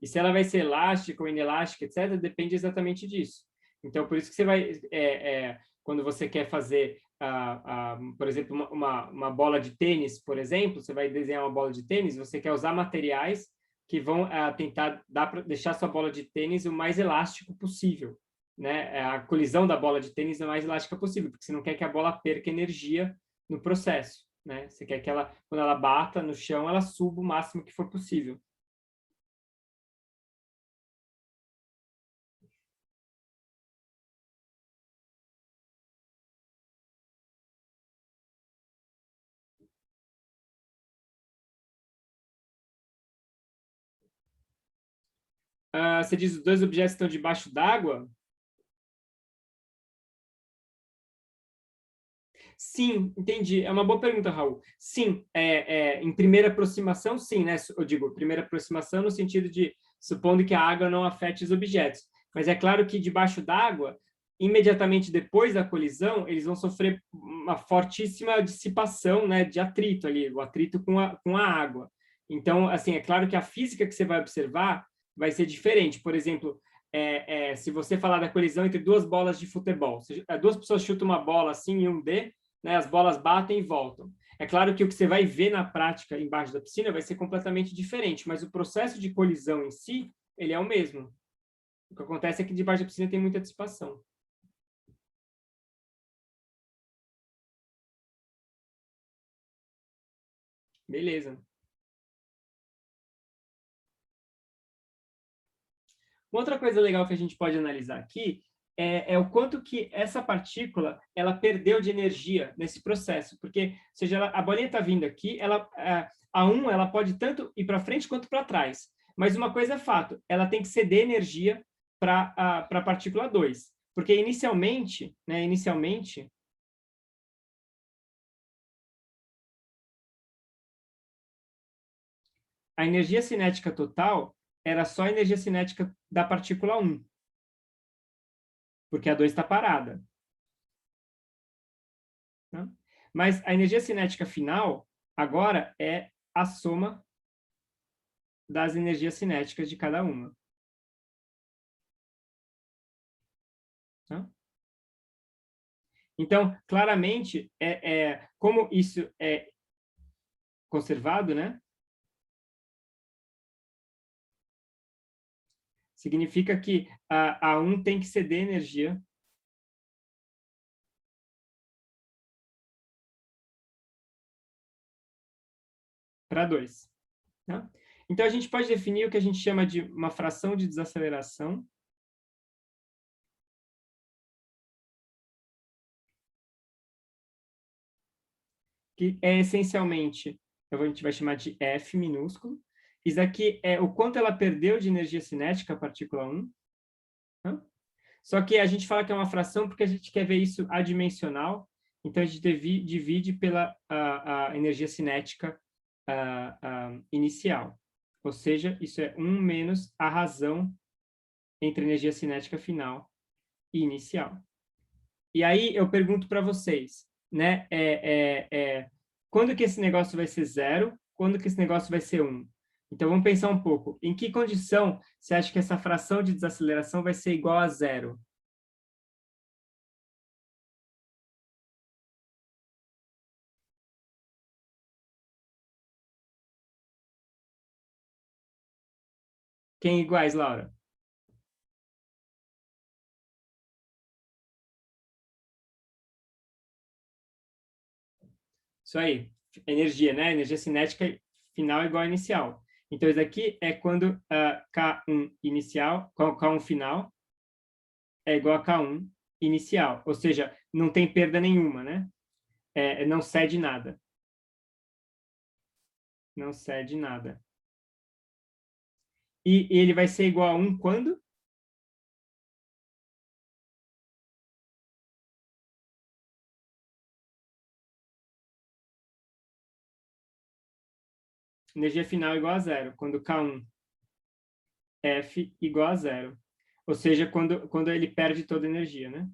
E se ela vai ser elástica ou inelástica, etc., depende exatamente disso. Então, por isso que você vai, quando você quer fazer, por exemplo, uma bola de tênis, por exemplo, você vai desenhar uma bola de tênis, você quer usar materiais que vão tentar deixar sua bola de tênis o mais elástico possível. Né? A colisão da bola de tênis é a mais elástica possível, porque você não quer que a bola perca energia no processo. Né? Você quer que ela, quando ela bata no chão, ela suba o máximo que for possível. Você diz os dois objetos estão debaixo d'água? Sim, entendi. É uma boa pergunta, Raul. Sim, em primeira aproximação, sim, né? Eu digo primeira aproximação no sentido de supondo que a água não afete os objetos. Mas é claro que debaixo d'água, imediatamente depois da colisão, eles vão sofrer uma fortíssima dissipação, né, de atrito ali, o atrito com a água. Então, assim, é claro que a física que você vai observar vai ser diferente. Por exemplo, se você falar da colisão entre duas bolas de futebol, duas pessoas chutam uma bola assim em um D, né, as bolas batem e voltam. É claro que o que você vai ver na prática embaixo da piscina vai ser completamente diferente, mas o processo de colisão em si, ele é o mesmo. O que acontece é que debaixo da piscina tem muita dissipação. Beleza. Uma outra coisa legal que a gente pode analisar aqui é o quanto que essa partícula ela perdeu de energia nesse processo, porque, ou seja, a bolinha está vindo aqui, ela pode tanto ir para frente quanto para trás, mas uma coisa é fato, ela tem que ceder energia para a partícula 2, porque inicialmente, a energia cinética total era só a energia cinética da partícula 1, porque a 2 está parada. Né? Mas a energia cinética final, agora, é a soma das energias cinéticas de cada uma. Tá? Então, claramente, como isso é conservado, né? Significa que a 1 tem que ceder energia para 2. Tá? Então, a gente pode definir o que a gente chama de uma fração de desaceleração, que é essencialmente, a gente vai chamar de F minúsculo. Isso aqui é o quanto ela perdeu de energia cinética, a partícula 1. Tá? Só que a gente fala que é uma fração porque a gente quer ver isso adimensional, então a gente divide pela a energia cinética inicial. Ou seja, isso é 1 menos a razão entre energia cinética final e inicial. E aí eu pergunto para vocês, né? Quando que esse negócio vai ser 0? Quando que esse negócio vai ser 1? Então vamos pensar um pouco. Em que condição você acha que essa fração de desaceleração vai ser igual a 0? Quem iguais, Laura? Isso aí, energia, né? Energia cinética final igual a inicial. Então, isso aqui é quando K1 inicial, K1 final é igual a K1 inicial. Ou seja, não tem perda nenhuma, né? Não cede nada. Não cede nada. E ele vai ser igual a 1 quando? Energia final igual a 0. Quando K1 F igual a 0. Ou seja, quando ele perde toda a energia, né?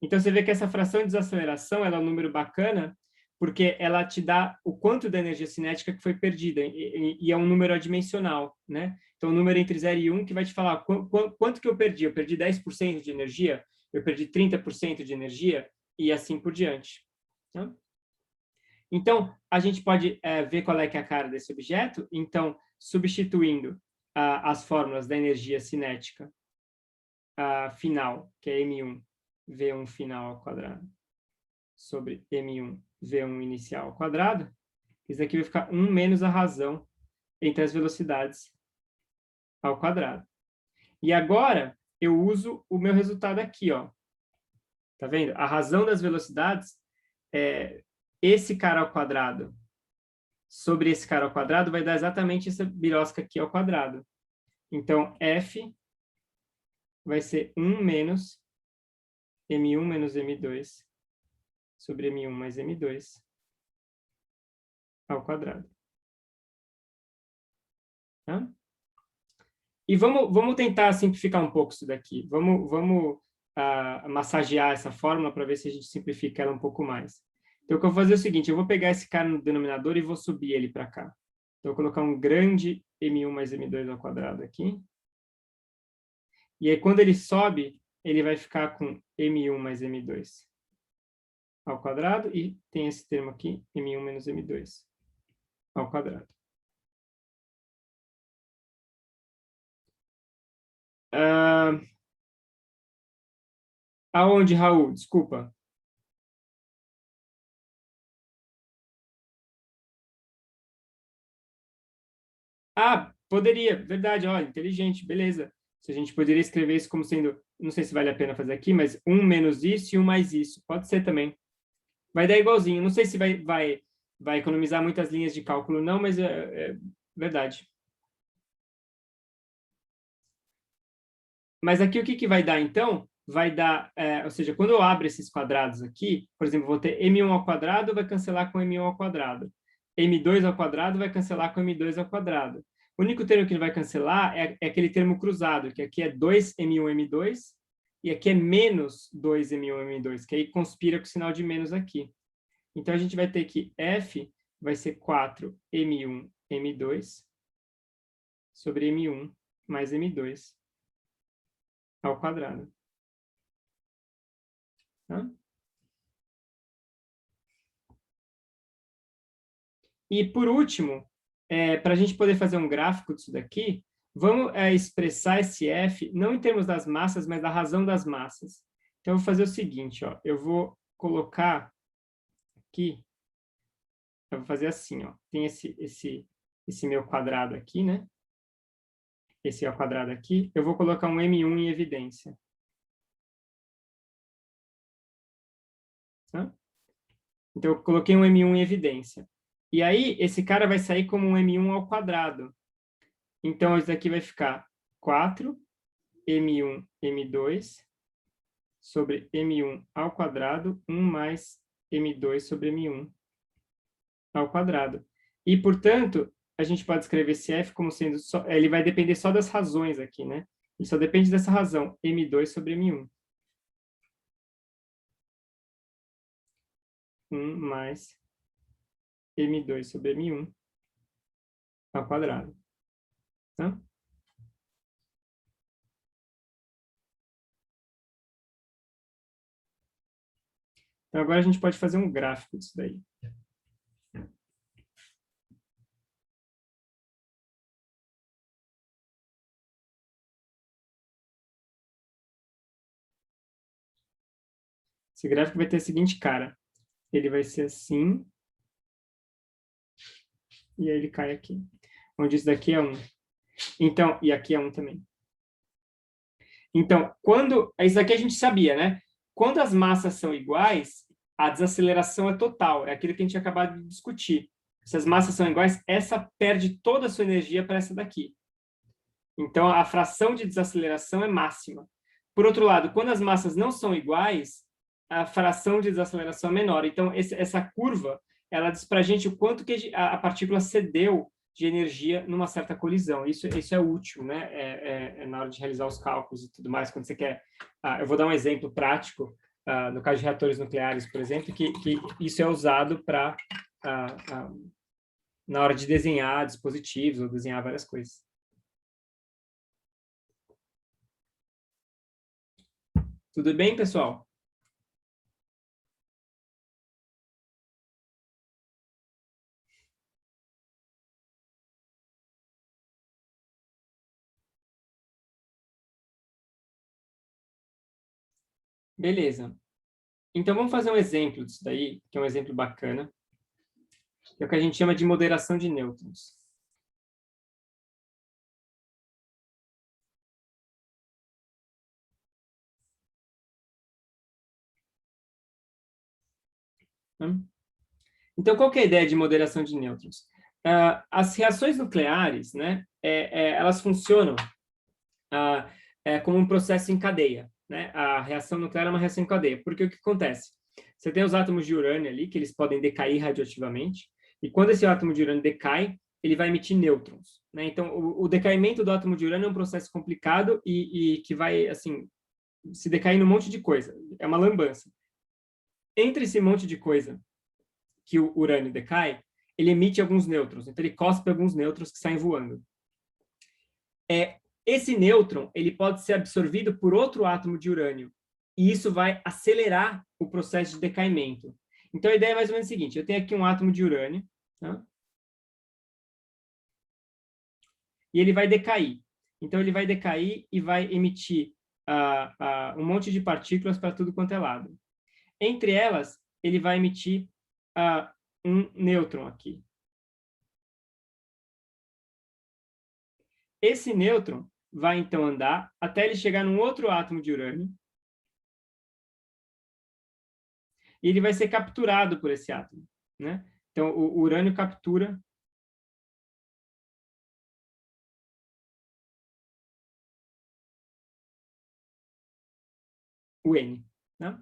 Então, você vê que essa fração de desaceleração ela é um número bacana, porque ela te dá o quanto da energia cinética que foi perdida, e é um número adimensional, né? Então, o número entre 0 e 1 que vai te falar quanto que eu perdi. Eu perdi 10% de energia, eu perdi 30% de energia, e assim por diante. Tá? Então, a gente pode ver qual é que é a cara desse objeto. Então, substituindo as fórmulas da energia cinética final, que é M1 V1 final ao quadrado, sobre M1 V1 inicial ao quadrado, isso aqui vai ficar 1 menos a razão entre as velocidades ao quadrado. E agora, eu uso o meu resultado aqui, ó. Tá vendo? A razão das velocidades é esse cara ao quadrado sobre esse cara ao quadrado vai dar exatamente essa birosca aqui ao quadrado. Então, F vai ser 1 menos M1 menos M2 sobre M1 mais M2 ao quadrado. Tá? E vamos tentar simplificar um pouco isso daqui. Vamos massagear essa fórmula para ver se a gente simplifica ela um pouco mais. Então, o que eu vou fazer é o seguinte, eu vou pegar esse cara no denominador e vou subir ele para cá. Então, eu vou colocar um grande M1 mais M2 ao quadrado aqui. E aí, quando ele sobe, ele vai ficar com M1 mais M2 ao quadrado, e tem esse termo aqui, M1 menos M2 ao quadrado. Aonde, Raul? Desculpa. Ah, poderia, verdade, olha, inteligente, beleza. Se a gente poderia escrever isso como sendo, não sei se vale a pena fazer aqui, mas 1 menos isso e 1 mais isso. Pode ser também. Vai dar igualzinho. Não sei se vai economizar muitas linhas de cálculo, não, mas é verdade. Mas aqui o que vai dar, então? Vai dar, ou seja, quando eu abro esses quadrados aqui, por exemplo, vou ter M1 ao quadrado, vai cancelar com M1 ao quadrado. M2 ao quadrado vai cancelar com M2 ao quadrado. O único termo que ele vai cancelar é aquele termo cruzado, que aqui é 2M1M2, e aqui é menos 2M1M2, que aí conspira com o sinal de menos aqui. Então, a gente vai ter que F vai ser 4M1M2 sobre M1 mais M2 ao quadrado. Tá? E, por último, para a gente poder fazer um gráfico disso daqui, vamos expressar esse F, não em termos das massas, mas da razão das massas. Então, eu vou fazer o seguinte, ó, eu vou colocar aqui, eu vou fazer assim, ó, tem esse meu quadrado aqui, né? Esse é o quadrado aqui, eu vou colocar um M1 em evidência. Tá? Então, eu coloquei um M1 em evidência. E aí, esse cara vai sair como um M1 ao quadrado. Então, isso daqui vai ficar 4M1, M2 sobre M1 ao quadrado, 1 mais M2 sobre M1 ao quadrado. E, portanto, a gente pode escrever esse F como sendo só, ele vai depender só das razões aqui, né? Ele só depende dessa razão, M2 sobre M1. 1 mais M2 sobre M1 ao quadrado. Tá? Então, agora a gente pode fazer um gráfico disso daí. Esse gráfico vai ter a seguinte cara. Ele vai ser assim. E aí ele cai aqui. Onde isso daqui é 1. Então, e aqui é 1 também. Então, isso aqui a gente sabia, né? Quando as massas são iguais, a desaceleração é total. É aquilo que a gente acabou de discutir. Se as massas são iguais, essa perde toda a sua energia para essa daqui. Então, a fração de desaceleração é máxima. Por outro lado, quando as massas não são iguais, a fração de desaceleração é menor. Então, essa curva, ela diz para a gente o quanto que a partícula cedeu de energia numa certa colisão. Isso é útil, né? Na hora de realizar os cálculos e tudo mais, quando você quer... eu vou dar um exemplo prático, no caso de reatores nucleares, por exemplo, que isso é usado para na hora de desenhar dispositivos ou desenhar várias coisas. Tudo bem, pessoal? Beleza. Então, vamos fazer um exemplo disso daí, que é um exemplo bacana, que é o que a gente chama de moderação de nêutrons. Então, qual que é a ideia de moderação de nêutrons? As reações nucleares, né, elas funcionam como um processo em cadeia. Né? A reação nuclear é uma reação em cadeia, porque o que acontece? Você tem os átomos de urânio ali, que eles podem decair radioativamente, e quando esse átomo de urânio decai, ele vai emitir nêutrons. Né? Então, o decaimento do átomo de urânio é um processo complicado e que vai, assim, se decair num monte de coisa. É uma lambança. Entre esse monte de coisa que o urânio decai, ele emite alguns nêutrons. Então, ele cospe alguns nêutrons que saem voando. Esse nêutron ele pode ser absorvido por outro átomo de urânio. E isso vai acelerar o processo de decaimento. Então, a ideia é mais ou menos a seguinte. Eu tenho aqui um átomo de urânio. Tá? E ele vai decair. Então, ele vai decair e vai emitir um monte de partículas para tudo quanto é lado. Entre elas, ele vai emitir um nêutron aqui. Esse nêutron vai, então, andar até ele chegar num outro átomo de urânio. E ele vai ser capturado por esse átomo. Né? Então, o urânio captura o N. Né?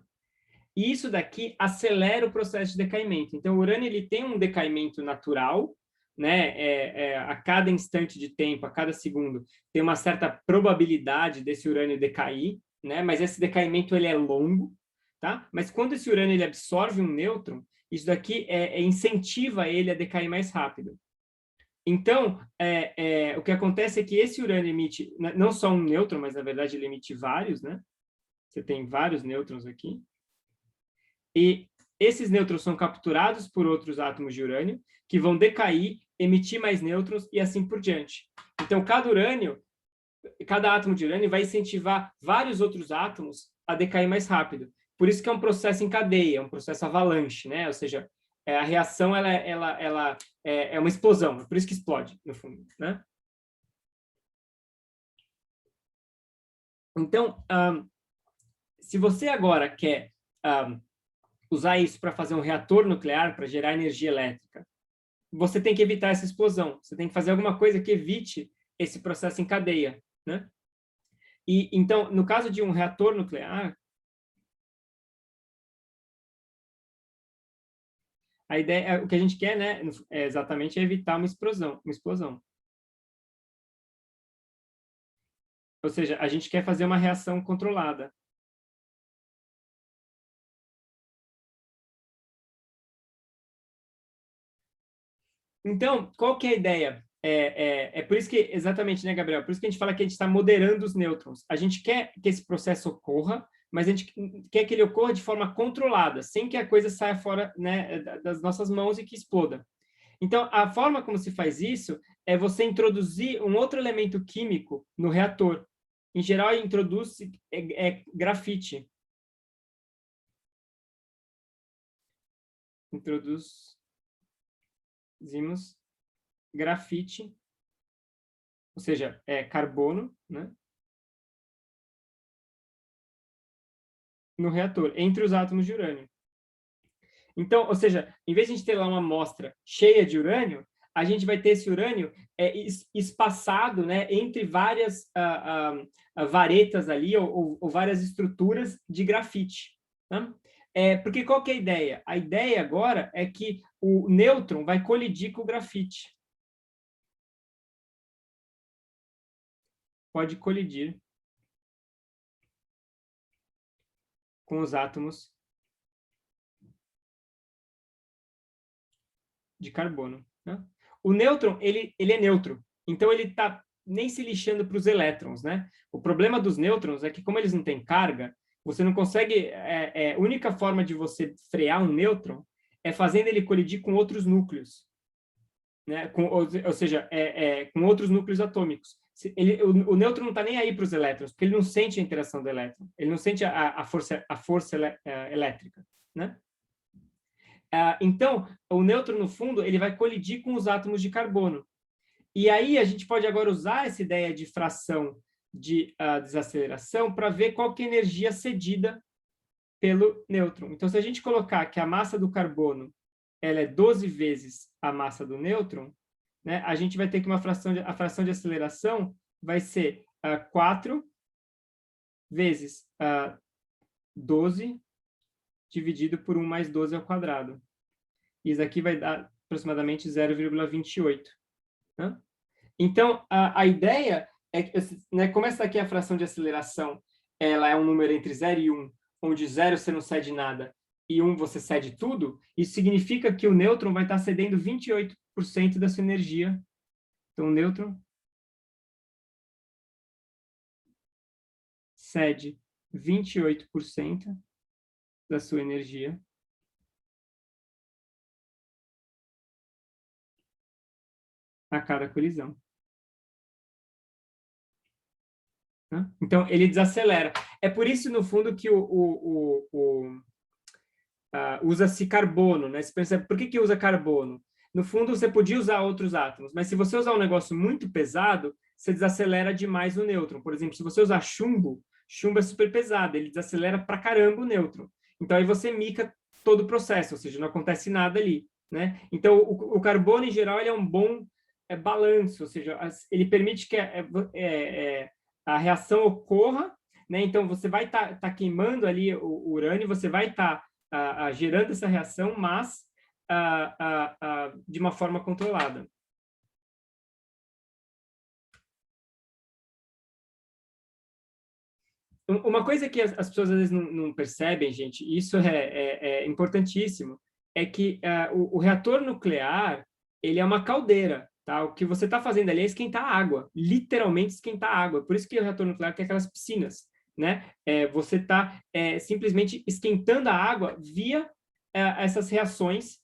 E isso daqui acelera o processo de decaimento. Então, o urânio ele tem um decaimento natural, né? A cada instante de tempo, a cada segundo, tem uma certa probabilidade desse urânio decair, né? Mas esse decaimento ele é longo, tá? Mas quando esse urânio ele absorve um nêutron, isso daqui incentiva ele a decair mais rápido. Então, o que acontece é que esse urânio emite não só um nêutron, mas na verdade ele emite vários, né? Você tem vários nêutrons aqui. E esses nêutrons são capturados por outros átomos de urânio, que vão decair, emitir mais nêutrons e assim por diante. Então, cada átomo de urânio vai incentivar vários outros átomos a decair mais rápido. Por isso que é um processo em cadeia, um processo avalanche, né? Ou seja, a reação ela é uma explosão, é por isso que explode, no fundo, né? Então, se você agora quer usar isso para fazer um reator nuclear, para gerar energia elétrica, você tem que evitar essa explosão. Você tem que fazer alguma coisa que evite esse processo em cadeia. Né? E, então, no caso de um reator nuclear, A ideia, o que a gente quer, né, é exatamente evitar uma explosão, Ou seja, a gente quer fazer uma reação controlada. Então, qual que é a ideia? É por isso que, exatamente, né, Gabriel? Por isso que a gente fala que a gente está moderando os nêutrons. A gente quer que esse processo ocorra, mas a gente quer que ele ocorra de forma controlada, sem que a coisa saia fora, né, das nossas mãos e que exploda. Então, a forma como se faz isso é você introduzir um outro elemento químico no reator. Em geral, introduz grafite. Introduzimos grafite, ou seja, carbono, né, no reator, entre os átomos de urânio. Então, ou seja, em vez de a gente ter lá uma amostra cheia de urânio, a gente vai ter esse urânio espaçado, né, entre várias varetas ali, ou várias estruturas de grafite. Né? Porque qual que é a ideia? A ideia agora é que o nêutron vai colidir com o grafite. Pode colidir com os átomos de carbono. Né? O nêutron, ele é neutro, então ele está nem se lixando para os elétrons. Né? O problema dos nêutrons é que, como eles não têm carga, você não consegue... a única forma de você frear um nêutron é fazendo ele colidir com outros núcleos. Né? Ou seja, com outros núcleos atômicos. O nêutron não está nem aí para os elétrons, porque ele não sente a interação do elétron, ele não sente a força elétrica. Né? Então, o nêutron, no fundo, ele vai colidir com os átomos de carbono. E aí a gente pode agora usar essa ideia de fração de desaceleração para ver qual que é a energia cedida pelo nêutron. Então, se a gente colocar que a massa do carbono ela é 12 vezes a massa do nêutron, né, a gente vai ter que a fração de aceleração vai ser 4 vezes 12 dividido por 1 mais 12 ao quadrado. Isso aqui vai dar aproximadamente 0,28. Né? Então, a ideia é que, né, como essa aqui é a fração de aceleração, ela é um número entre 0 e 1, onde 0 você não cede nada e 1 você cede tudo, isso significa que o nêutron vai estar cedendo 28% da sua energia. Então, o nêutron cede 28% da sua energia a cada colisão. Né? Então, ele desacelera. É por isso, no fundo, que usa-se carbono. Né? Você pensa, por que usa carbono? No fundo, você podia usar outros átomos, mas se você usar um negócio muito pesado, você desacelera demais o nêutron. Por exemplo, se você usar chumbo, chumbo é super pesado, ele desacelera pra caramba o nêutron. Então, aí você mica todo o processo, ou seja, não acontece nada ali. Né? Então, o carbono, em geral, ele é um bom balanço, ou seja, ele permite que a reação ocorra, né? Então, você vai tá queimando ali o urânio, você vai estar gerando essa reação, mas de uma forma controlada. Uma coisa que as pessoas às vezes não percebem, gente, e isso é importantíssimo, é que o reator nuclear, ele é uma caldeira, tá? O que você está fazendo ali é esquentar água, literalmente esquentar água. Por isso que o reator nuclear tem aquelas piscinas, né? Você está simplesmente esquentando a água via essas reações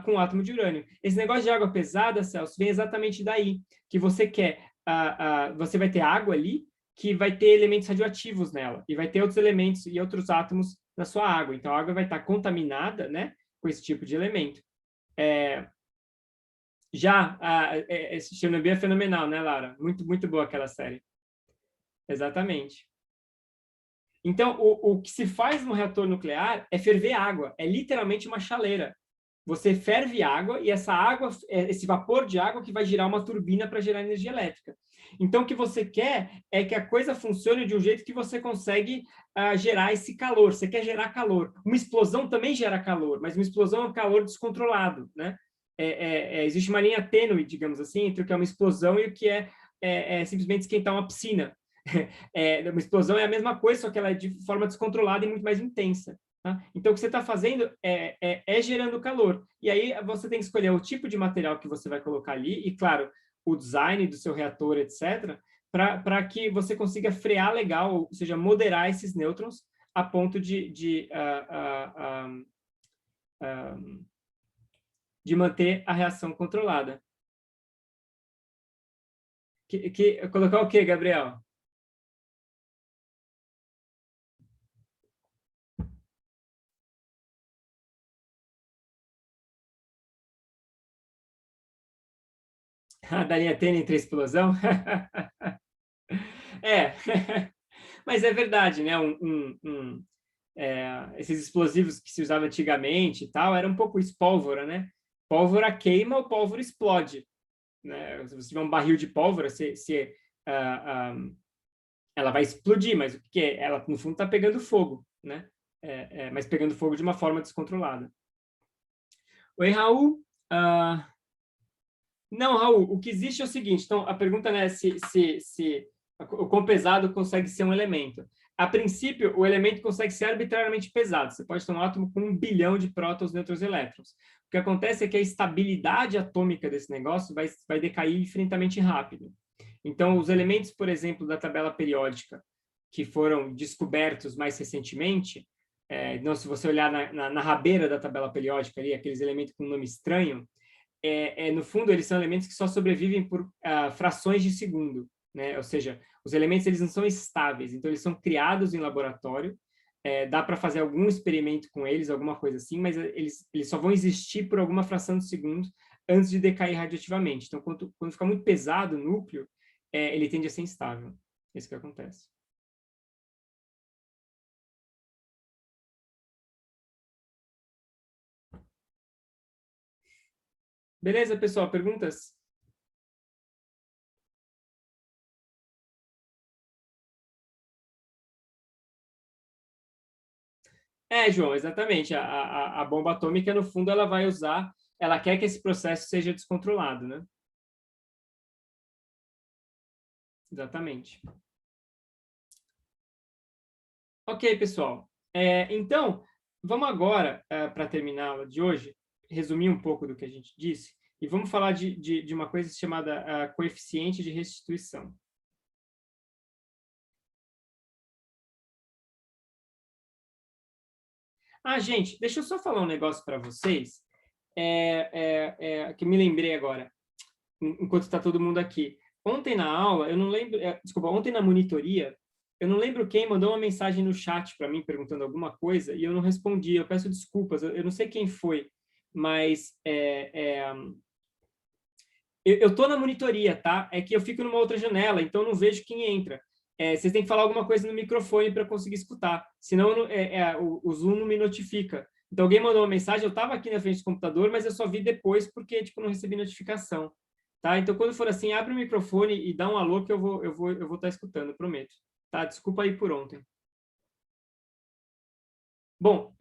com o átomo de urânio. Esse negócio de água pesada, Celso, vem exatamente daí, que você quer, você vai ter água ali, que vai ter elementos radioativos nela, e vai ter outros elementos e outros átomos na sua água. Então, a água vai estar contaminada, né, com esse tipo de elemento. Chernobyl é fenomenal, né, Lara? Muito, muito boa aquela série. Exatamente. Então, o que se faz no reator nuclear é ferver água, é literalmente uma chaleira. Você ferve água e essa água, esse vapor de água que vai girar uma turbina para gerar energia elétrica. Então, o que você quer é que a coisa funcione de um jeito que você consegue gerar esse calor. Você quer gerar calor. Uma explosão também gera calor, mas uma explosão é um calor descontrolado, né? Existe uma linha tênue, digamos assim, entre o que é uma explosão e o que é simplesmente esquentar uma piscina. Uma explosão é a mesma coisa, só que ela é de forma descontrolada e muito mais intensa. Tá? Então, o que você está fazendo é gerando calor. E aí você tem que escolher o tipo de material que você vai colocar ali e, claro, o design do seu reator, etc., para que você consiga frear legal, ou seja, moderar esses nêutrons a ponto de manter a reação controlada. Colocar o quê, Gabriel? A da linha tênue entre a explosão? Mas é verdade, né? Esses explosivos que se usavam antigamente e tal, era um pouco isso, pólvora, né? Pólvora queima, o pólvora explode. Né? Se você tiver um barril de pólvora, ela vai explodir, mas o que é? Ela, no fundo, está pegando fogo, né? Mas pegando fogo de uma forma descontrolada. Oi, Raul. Não, Raul, o que existe é o seguinte, então, a pergunta é se o quão pesado consegue ser um elemento. A princípio, o elemento consegue ser arbitrariamente pesado. Você pode ter um átomo com 1 bilhão de prótons, nêutrons e elétrons. O que acontece é que a estabilidade atômica desse negócio vai decair infinitamente rápido. Então, os elementos, por exemplo, da tabela periódica, que foram descobertos mais recentemente, não, se você olhar na rabeira da tabela periódica ali, aqueles elementos com nome estranho, no fundo, eles são elementos que só sobrevivem por frações de segundo, né? Ou seja, os elementos eles não são estáveis, então eles são criados em laboratório, dá para fazer algum experimento com eles, alguma coisa assim, mas eles só vão existir por alguma fração de segundo antes de decair radioativamente. Então, quando fica muito pesado o núcleo, ele tende a ser instável. É isso que acontece. Beleza, pessoal? Perguntas? João, exatamente. A bomba atômica, no fundo, ela quer que esse processo seja descontrolado, né? Exatamente. Ok, pessoal. Então, vamos agora, para terminar a aula de hoje, resumir um pouco do que a gente disse, e vamos falar de uma coisa chamada coeficiente de restituição. Gente, deixa eu só falar um negócio para vocês, que me lembrei agora, enquanto está todo mundo aqui. Ontem na aula, eu não lembro, desculpa, ontem na monitoria, eu não lembro quem mandou uma mensagem no chat para mim perguntando alguma coisa e eu não respondi. Eu peço desculpas, eu não sei quem foi, mas eu estou na monitoria, tá? É que eu fico numa outra janela, então eu não vejo quem entra. Vocês têm que falar alguma coisa no microfone para conseguir escutar, senão o Zoom não me notifica. Então alguém mandou uma mensagem, eu estava aqui na frente do computador, mas eu só vi depois porque tipo não recebi notificação. Tá? Então, quando for assim, abre o microfone e dá um alô que eu vou estar escutando, prometo. Tá? Desculpa aí por ontem. Bom,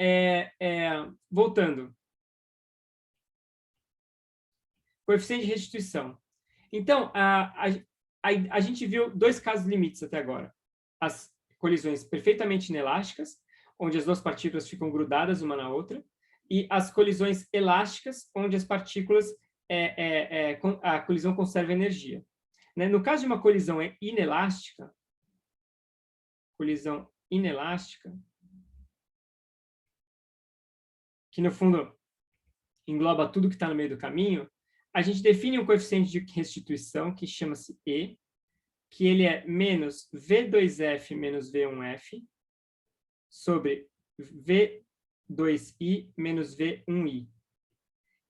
voltando. Coeficiente de restituição. Então, a gente viu 2 casos limites até agora. As colisões perfeitamente inelásticas, onde as 2 partículas ficam grudadas uma na outra, e as colisões elásticas, onde as partículas a colisão conserva energia. Né? No caso de uma colisão inelástica, que no fundo engloba tudo que está no meio do caminho, a gente define um coeficiente de restituição que chama-se E, que ele é menos V2F menos V1F sobre V2I menos V1I.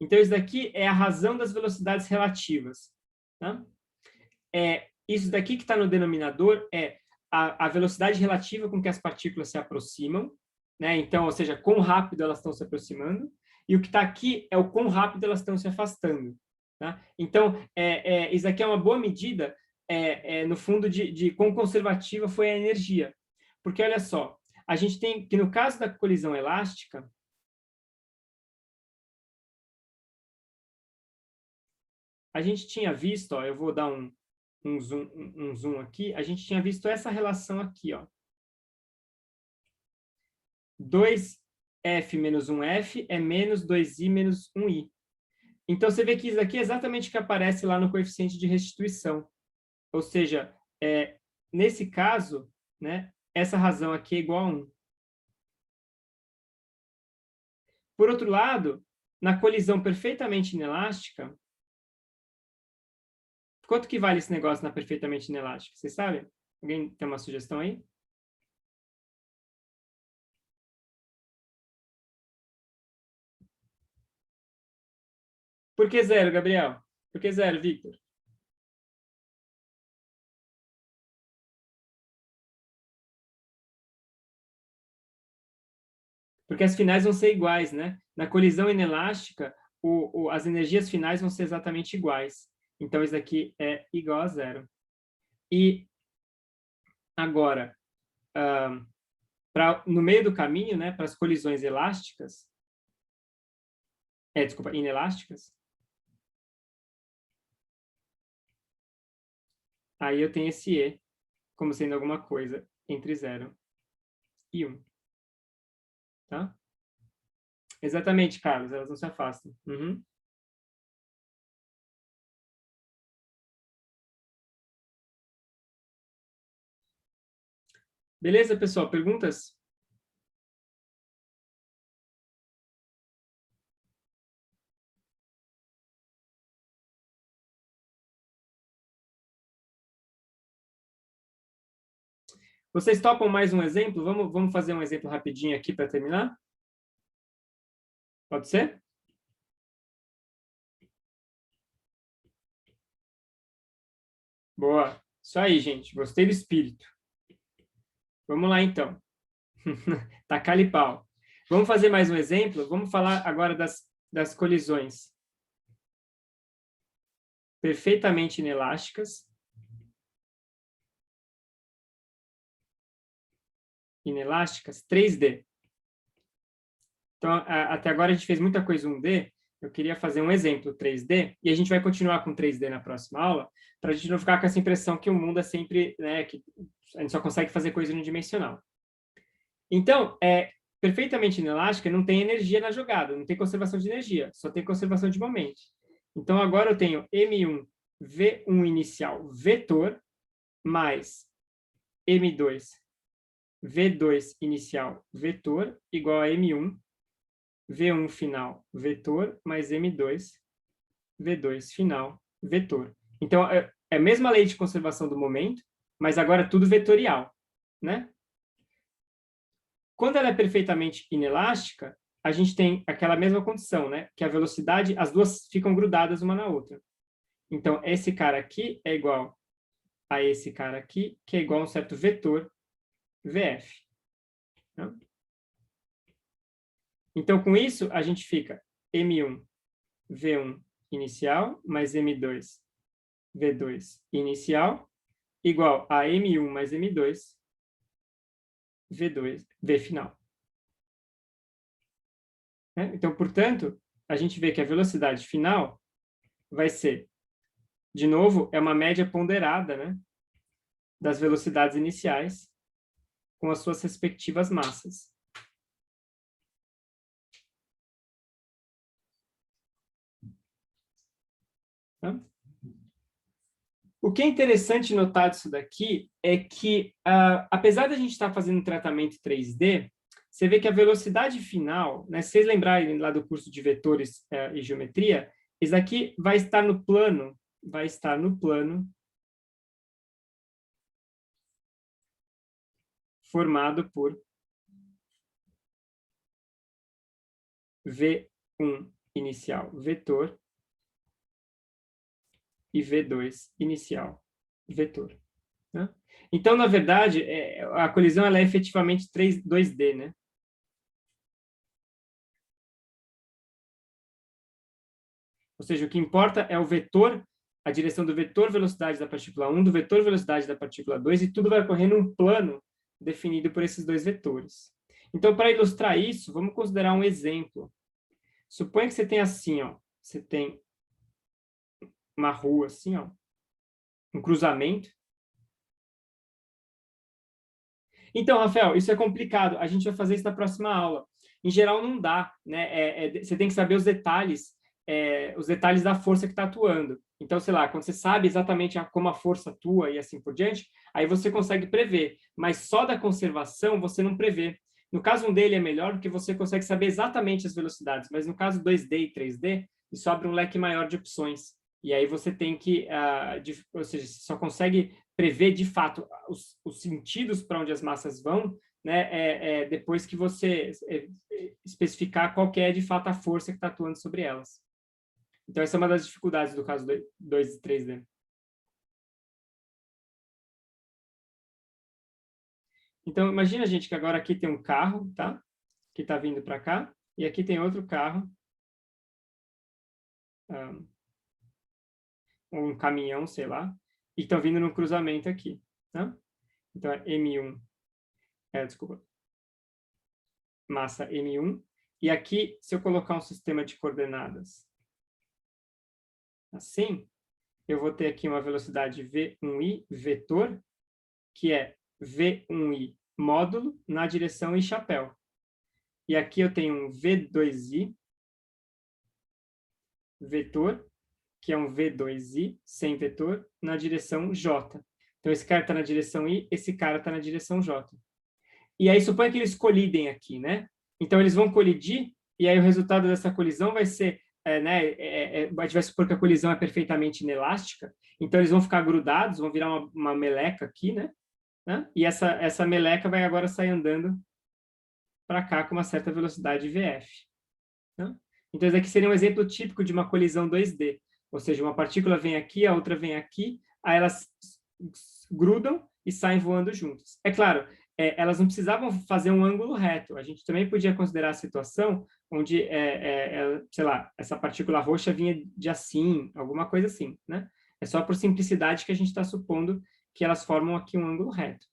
Então, isso daqui é a razão das velocidades relativas. Tá? Isso daqui que está no denominador é a velocidade relativa com que as partículas se aproximam, né? Então, ou seja, quão rápido elas estão se aproximando, e o que está aqui é o quão rápido elas estão se afastando. Tá? Então, isso aqui é uma boa medida, no fundo, de quão conservativa foi a energia. Porque, olha só, a gente tem que, no caso da colisão elástica, a gente tinha visto, ó, eu vou dar um zoom aqui, a gente tinha visto essa relação aqui, ó. 2F menos 1F é menos 2I menos 1I. Então, você vê que isso aqui é exatamente o que aparece lá no coeficiente de restituição. Ou seja, nesse caso, né, essa razão aqui é igual a 1. Por outro lado, na colisão perfeitamente inelástica, quanto que vale esse negócio na perfeitamente inelástica? Vocês sabem? Alguém tem uma sugestão aí? Por que 0, Gabriel? Por que 0, Victor? Porque as finais vão ser iguais, né? Na colisão inelástica, as energias finais vão ser exatamente iguais. Então, isso aqui é igual a 0. E agora, no meio do caminho, né, para as colisões elásticas, desculpa, inelásticas, aí eu tenho esse E como sendo alguma coisa entre 0 e 1. Tá? Exatamente, Carlos, elas não se afastam. Uhum. Beleza, pessoal? Perguntas? Vocês topam mais um exemplo? Vamos fazer um exemplo rapidinho aqui para terminar? Pode ser? Boa. Isso aí, gente. Gostei do espírito. Vamos lá, então. Tacar-lhe pau. Vamos fazer mais um exemplo? Vamos falar agora das colisões perfeitamente inelásticas. Inelásticas 3D. Então, até agora a gente fez muita coisa 1D. Eu queria fazer um exemplo 3D, e a gente vai continuar com 3D na próxima aula, para a gente não ficar com essa impressão que o mundo é sempre, né, que a gente só consegue fazer coisa unidimensional. Então, perfeitamente inelástica não tem energia na jogada, não tem conservação de energia, só tem conservação de momento. Então, agora eu tenho M1 V1 inicial vetor mais M2 V2 inicial vetor igual a M1 V1 final vetor mais M2 V2 final vetor. Então, é a mesma lei de conservação do momento, mas agora tudo vetorial, né? Quando ela é perfeitamente inelástica, a gente tem aquela mesma condição, né? Que a velocidade, as duas ficam grudadas uma na outra. Então, esse cara aqui é igual a esse cara aqui, que é igual a um certo vetor VF. Tá? Então, com isso, a gente fica M1 V1 inicial mais M2 V2 inicial igual a M1 mais M2 V2 V final. Então, portanto, a gente vê que a velocidade final vai ser, de novo, é uma média ponderada, né, das velocidades iniciais com as suas respectivas massas. Tá? O que é interessante notar disso daqui é que, apesar de a gente estar fazendo um tratamento 3D, você vê que a velocidade final, né, se vocês lembrarem lá do curso de vetores e geometria, isso aqui vai estar no plano formado por V1 inicial vetor e V2 inicial vetor. Né? Então, na verdade, a colisão ela é efetivamente 2D, né? Ou seja, o que importa é o vetor, a direção do vetor velocidade da partícula 1, do vetor velocidade da partícula 2, e tudo vai ocorrer num plano definido por esses dois vetores. Então, para ilustrar isso, vamos considerar um exemplo. Suponha que você tem assim, ó, você tem uma rua assim, ó, um cruzamento. Então, Rafael, isso é complicado. A gente vai fazer isso na próxima aula. Em geral, não dá, né? Você tem que saber os detalhes da força que está atuando. Então, sei lá, quando você sabe exatamente como a força atua e assim por diante, aí você consegue prever. Mas só da conservação você não prevê. No caso 1D, ele é melhor porque você consegue saber exatamente as velocidades. Mas no caso 2D e 3D, isso abre um leque maior de opções. E aí você tem que, ou seja, você só consegue prever de fato os sentidos para onde as massas vão, né, depois que você especificar qual que é de fato a força que está atuando sobre elas. Então, essa é uma das dificuldades do caso 2 e 3D. Então, imagina, gente, que agora aqui tem um carro, tá? Que está vindo para cá, e aqui tem outro carro, um caminhão, sei lá, e estão vindo no cruzamento aqui, tá? Então, é M1, desculpa, massa M1, e aqui, se eu colocar um sistema de coordenadas assim, eu vou ter aqui uma velocidade V1i vetor, que é V1i módulo na direção i chapéu. E aqui eu tenho um V2i vetor, que é um V2i sem vetor, na direção j. Então, esse cara está na direção i, esse cara está na direção j. E aí, suponha que eles colidem aqui, né? Então, eles vão colidir, e aí o resultado dessa colisão vai ser, a gente vai supor que a colisão é perfeitamente inelástica, então eles vão ficar grudados, vão virar uma meleca aqui, né? E essa meleca vai agora sair andando para cá com uma certa velocidade VF. Né? Então, esse aqui seria um exemplo típico de uma colisão 2D, ou seja, uma partícula vem aqui, a outra vem aqui, aí elas grudam e saem voando juntas. É claro, elas não precisavam fazer um ângulo reto. A gente também podia considerar a situação onde, sei lá, essa partícula roxa vinha de assim, alguma coisa assim, né? É só por simplicidade que a gente está supondo que elas formam aqui um ângulo reto.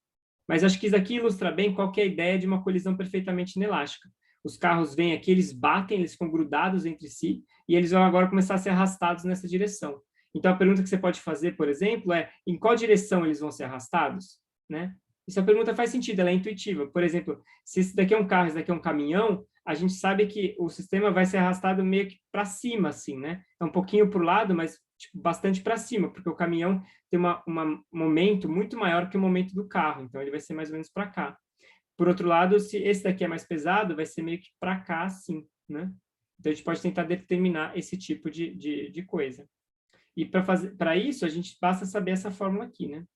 Mas acho que isso aqui ilustra bem qual que é a ideia de uma colisão perfeitamente inelástica. Os carros vêm aqui, eles batem, eles ficam grudados entre si, e eles vão agora começar a ser arrastados nessa direção. Então, a pergunta que você pode fazer, por exemplo, é em qual direção eles vão ser arrastados? Né? Essa pergunta faz sentido, ela é intuitiva. Por exemplo, se esse daqui é um carro, esse daqui é um caminhão, a gente sabe que o sistema vai ser arrastado meio que para cima, assim, né? É um pouquinho para o lado, mas tipo, bastante para cima, porque o caminhão tem um momento muito maior que o momento do carro, então ele vai ser mais ou menos para cá. Por outro lado, se esse daqui é mais pesado, vai ser meio que para cá, assim, né? Então, a gente pode tentar determinar esse tipo de coisa. E para isso, a gente basta saber essa fórmula aqui, né?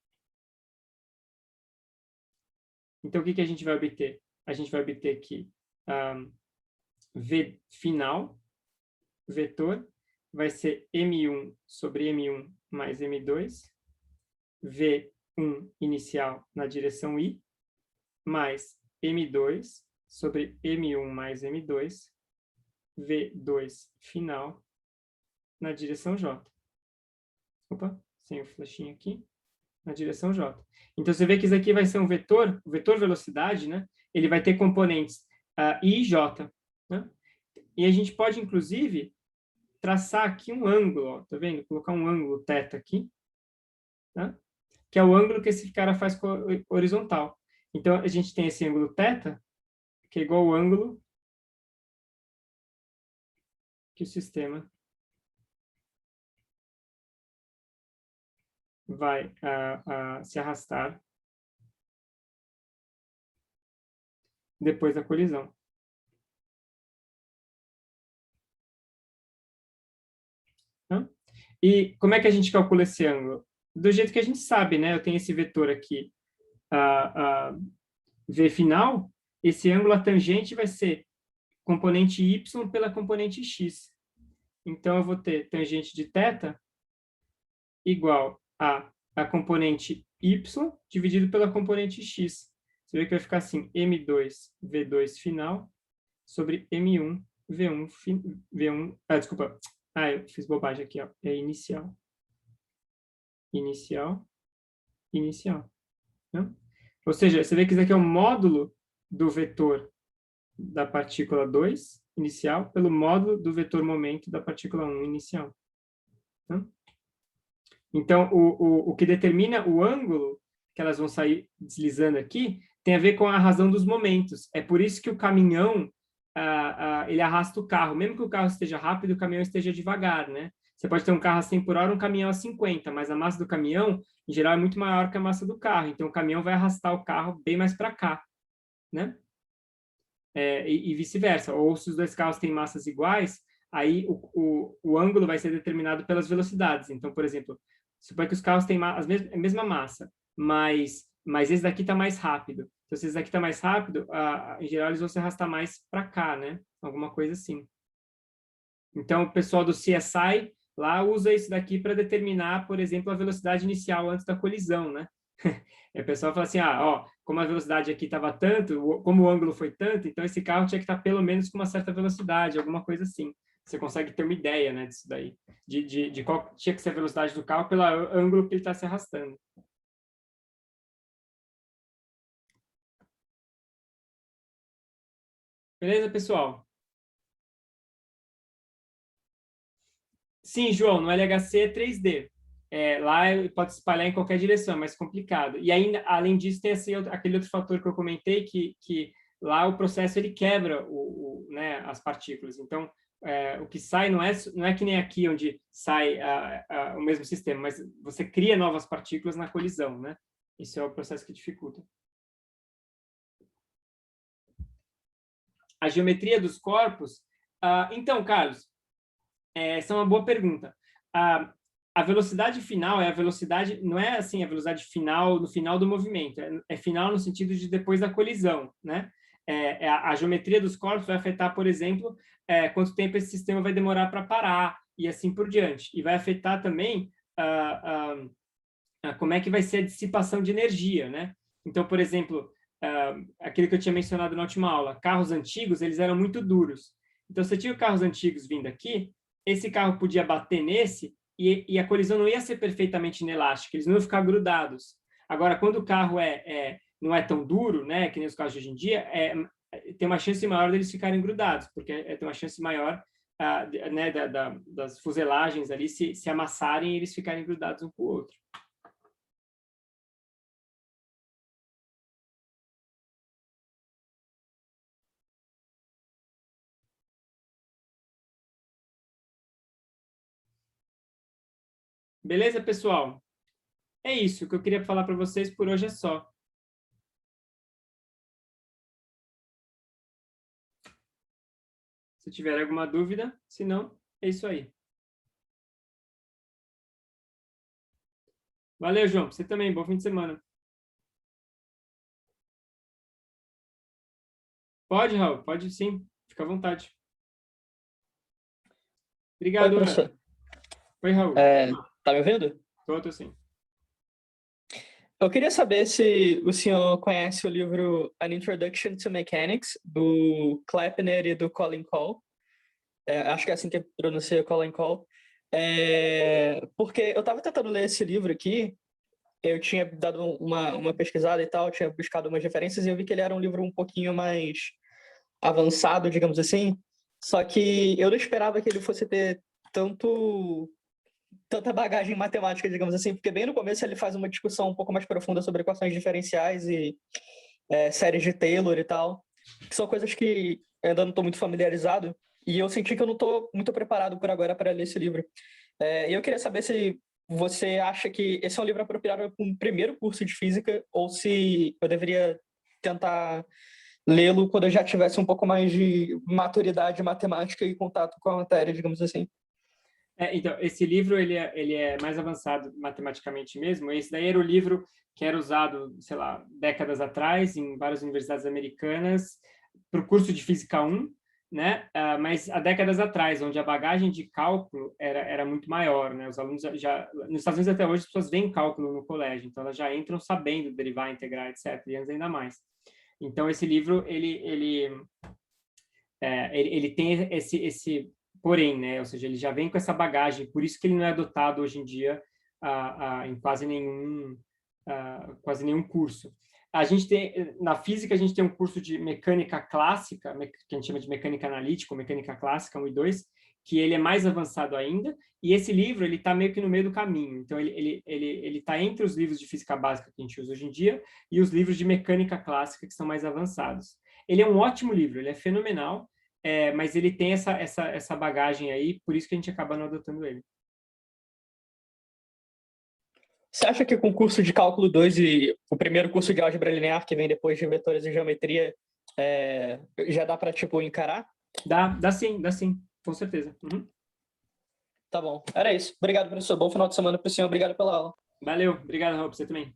Então, o que a gente vai obter? A gente vai obter aqui V final, vetor, vai ser M1 sobre M1 mais M2, V1 inicial na direção I, mais M2 sobre M1 mais M2, V2 final na direção J. Opa, sem o flechinho aqui. Na direção J. Então, você vê que isso aqui vai ser um vetor, o vetor velocidade, né? Ele vai ter componentes I e J. Né? E a gente pode, inclusive, traçar aqui um ângulo, ó, tá vendo? Colocar um ângulo θ aqui, né? Que é o ângulo que esse cara faz com a horizontal. Então, a gente tem esse ângulo θ, que é igual ao ângulo que o sistema vai se arrastar depois da colisão. Tá? E como é que a gente calcula esse ângulo? Do jeito que a gente sabe, né? Eu tenho esse vetor aqui, V final, esse ângulo, a tangente vai ser componente y pela componente x. Então, eu vou ter tangente de θ igual a componente y dividido pela componente x. Você vê que vai ficar assim, M2, V2 final, sobre M1, V1, desculpa, Ah, eu fiz bobagem aqui, ó. É inicial. Inicial. Inicial. Não? Ou seja, você vê que isso aqui é o módulo do vetor da partícula 2, inicial, pelo módulo do vetor momento da partícula 1, inicial. Tá? Então, o que determina o ângulo que elas vão sair deslizando aqui tem a ver com a razão dos momentos. É por isso que o caminhão, ele arrasta o carro. Mesmo que o carro esteja rápido, o caminhão esteja devagar, né? Você pode ter um carro a 100 por hora, um caminhão a 50, mas a massa do caminhão, em geral, é muito maior que a massa do carro. Então, o caminhão vai arrastar o carro bem mais para cá, né? E vice-versa. Ou se os dois carros têm massas iguais, aí o ângulo vai ser determinado pelas velocidades. Então, por exemplo, suponha que os carros têm a mesma massa, mas esse daqui está mais rápido. Então, se esse daqui está mais rápido, em geral, eles vão se arrastar mais para cá, né? Alguma coisa assim. Então, o pessoal do CSI lá usa isso daqui para determinar, por exemplo, a velocidade inicial antes da colisão, né? E o pessoal fala assim, ó, como a velocidade aqui estava tanto, como o ângulo foi tanto, então esse carro tinha que estar pelo menos com uma certa velocidade, alguma coisa assim. Você consegue ter uma ideia, né, disso daí, de qual tinha que ser a velocidade do carro pelo ângulo que ele está se arrastando. Beleza, pessoal? Sim, João, no LHC é 3D. Lá pode se espalhar em qualquer direção, é mais complicado. E ainda, além disso, tem aquele outro fator que eu comentei, que lá o processo ele quebra né, as partículas. Então, o que sai não é que nem aqui, onde sai o mesmo sistema, mas você cria novas partículas na colisão, né? Esse é o processo que dificulta. A geometria dos corpos. Então, Carlos, essa é uma boa pergunta. A velocidade final é a velocidade, não é assim a velocidade final no final do movimento, é final no sentido de depois da colisão, né? A geometria dos corpos vai afetar, por exemplo, quanto tempo esse sistema vai demorar para parar e assim por diante. E vai afetar também como é que vai ser a dissipação de energia, né? Então, por exemplo, aquilo que eu tinha mencionado na última aula, carros antigos, eles eram muito duros. Então, você tinha carros antigos vindo aqui, esse carro podia bater nesse e a colisão não ia ser perfeitamente inelástica, eles não iam ficar grudados. Agora, quando o carro não é tão duro, né, que nem os carros de hoje em dia, tem uma chance maior deles ficarem grudados, porque tem uma chance maior né, das fuselagens ali se amassarem e eles ficarem grudados um com o outro. Beleza, pessoal? É isso. O que eu queria falar para vocês por hoje é só. Se tiver alguma dúvida, se não, é isso aí. Valeu, João. Você também. Bom fim de semana. Pode, Raul. Pode sim. Fica à vontade. Oi, Obrigado, Ana. professor. Oi, Raul. Tá me ouvindo? Tô sim. Eu queria saber se o senhor conhece o livro An Introduction to Mechanics, do Kleppner e do Colin Cole. Acho que é assim que pronuncia Colin Cole. Porque eu estava tentando ler esse livro aqui, eu tinha dado uma pesquisada e tal, tinha buscado umas referências e eu vi que ele era um livro um pouquinho mais avançado, digamos assim. Só que eu não esperava que ele fosse ter tanta bagagem matemática, digamos assim, porque bem no começo ele faz uma discussão um pouco mais profunda sobre equações diferenciais e séries de Taylor e tal, que são coisas que eu ainda não estou muito familiarizado, e eu senti que eu não estou muito preparado por agora para ler esse livro. E eu queria saber se você acha que esse é um livro apropriado para um primeiro curso de física, ou se eu deveria tentar lê-lo quando eu já tivesse um pouco mais de maturidade matemática e contato com a matéria, digamos assim. Então, esse livro ele é mais avançado matematicamente mesmo. Esse daí era o livro que era usado, sei lá, décadas atrás, em várias universidades americanas, para o curso de Física 1, né? Mas há décadas atrás, onde a bagagem de cálculo era muito maior, né? Os alunos já nos Estados Unidos até hoje as pessoas veem cálculo no colégio, então elas já entram sabendo derivar, integrar, etc. E antes ainda mais. Então esse livro ele tem esse porém, né? Ou seja, ele já vem com essa bagagem, por isso que ele não é adotado hoje em dia em quase nenhum curso. A gente tem, na física, a gente tem um curso de mecânica clássica, que a gente chama de mecânica analítica, ou mecânica clássica 1 e 2, que ele é mais avançado ainda, e esse livro ele está meio que no meio do caminho. Então, ele está entre os livros de física básica que a gente usa hoje em dia e os livros de mecânica clássica, que são mais avançados. Ele é um ótimo livro, ele é fenomenal, mas ele tem essa bagagem aí, por isso que a gente acaba não adotando ele. Você acha que com o curso de cálculo 2 e o primeiro curso de álgebra linear, que vem depois de vetores e geometria, já dá para, tipo, encarar? Dá sim, com certeza. Uhum. Tá bom. Era isso. Obrigado, professor. Bom final de semana para o senhor. Obrigado pela aula. Valeu. Obrigado, Raul, você também.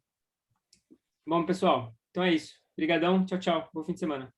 Bom, pessoal, então é isso. Obrigadão. Tchau, tchau. Bom fim de semana.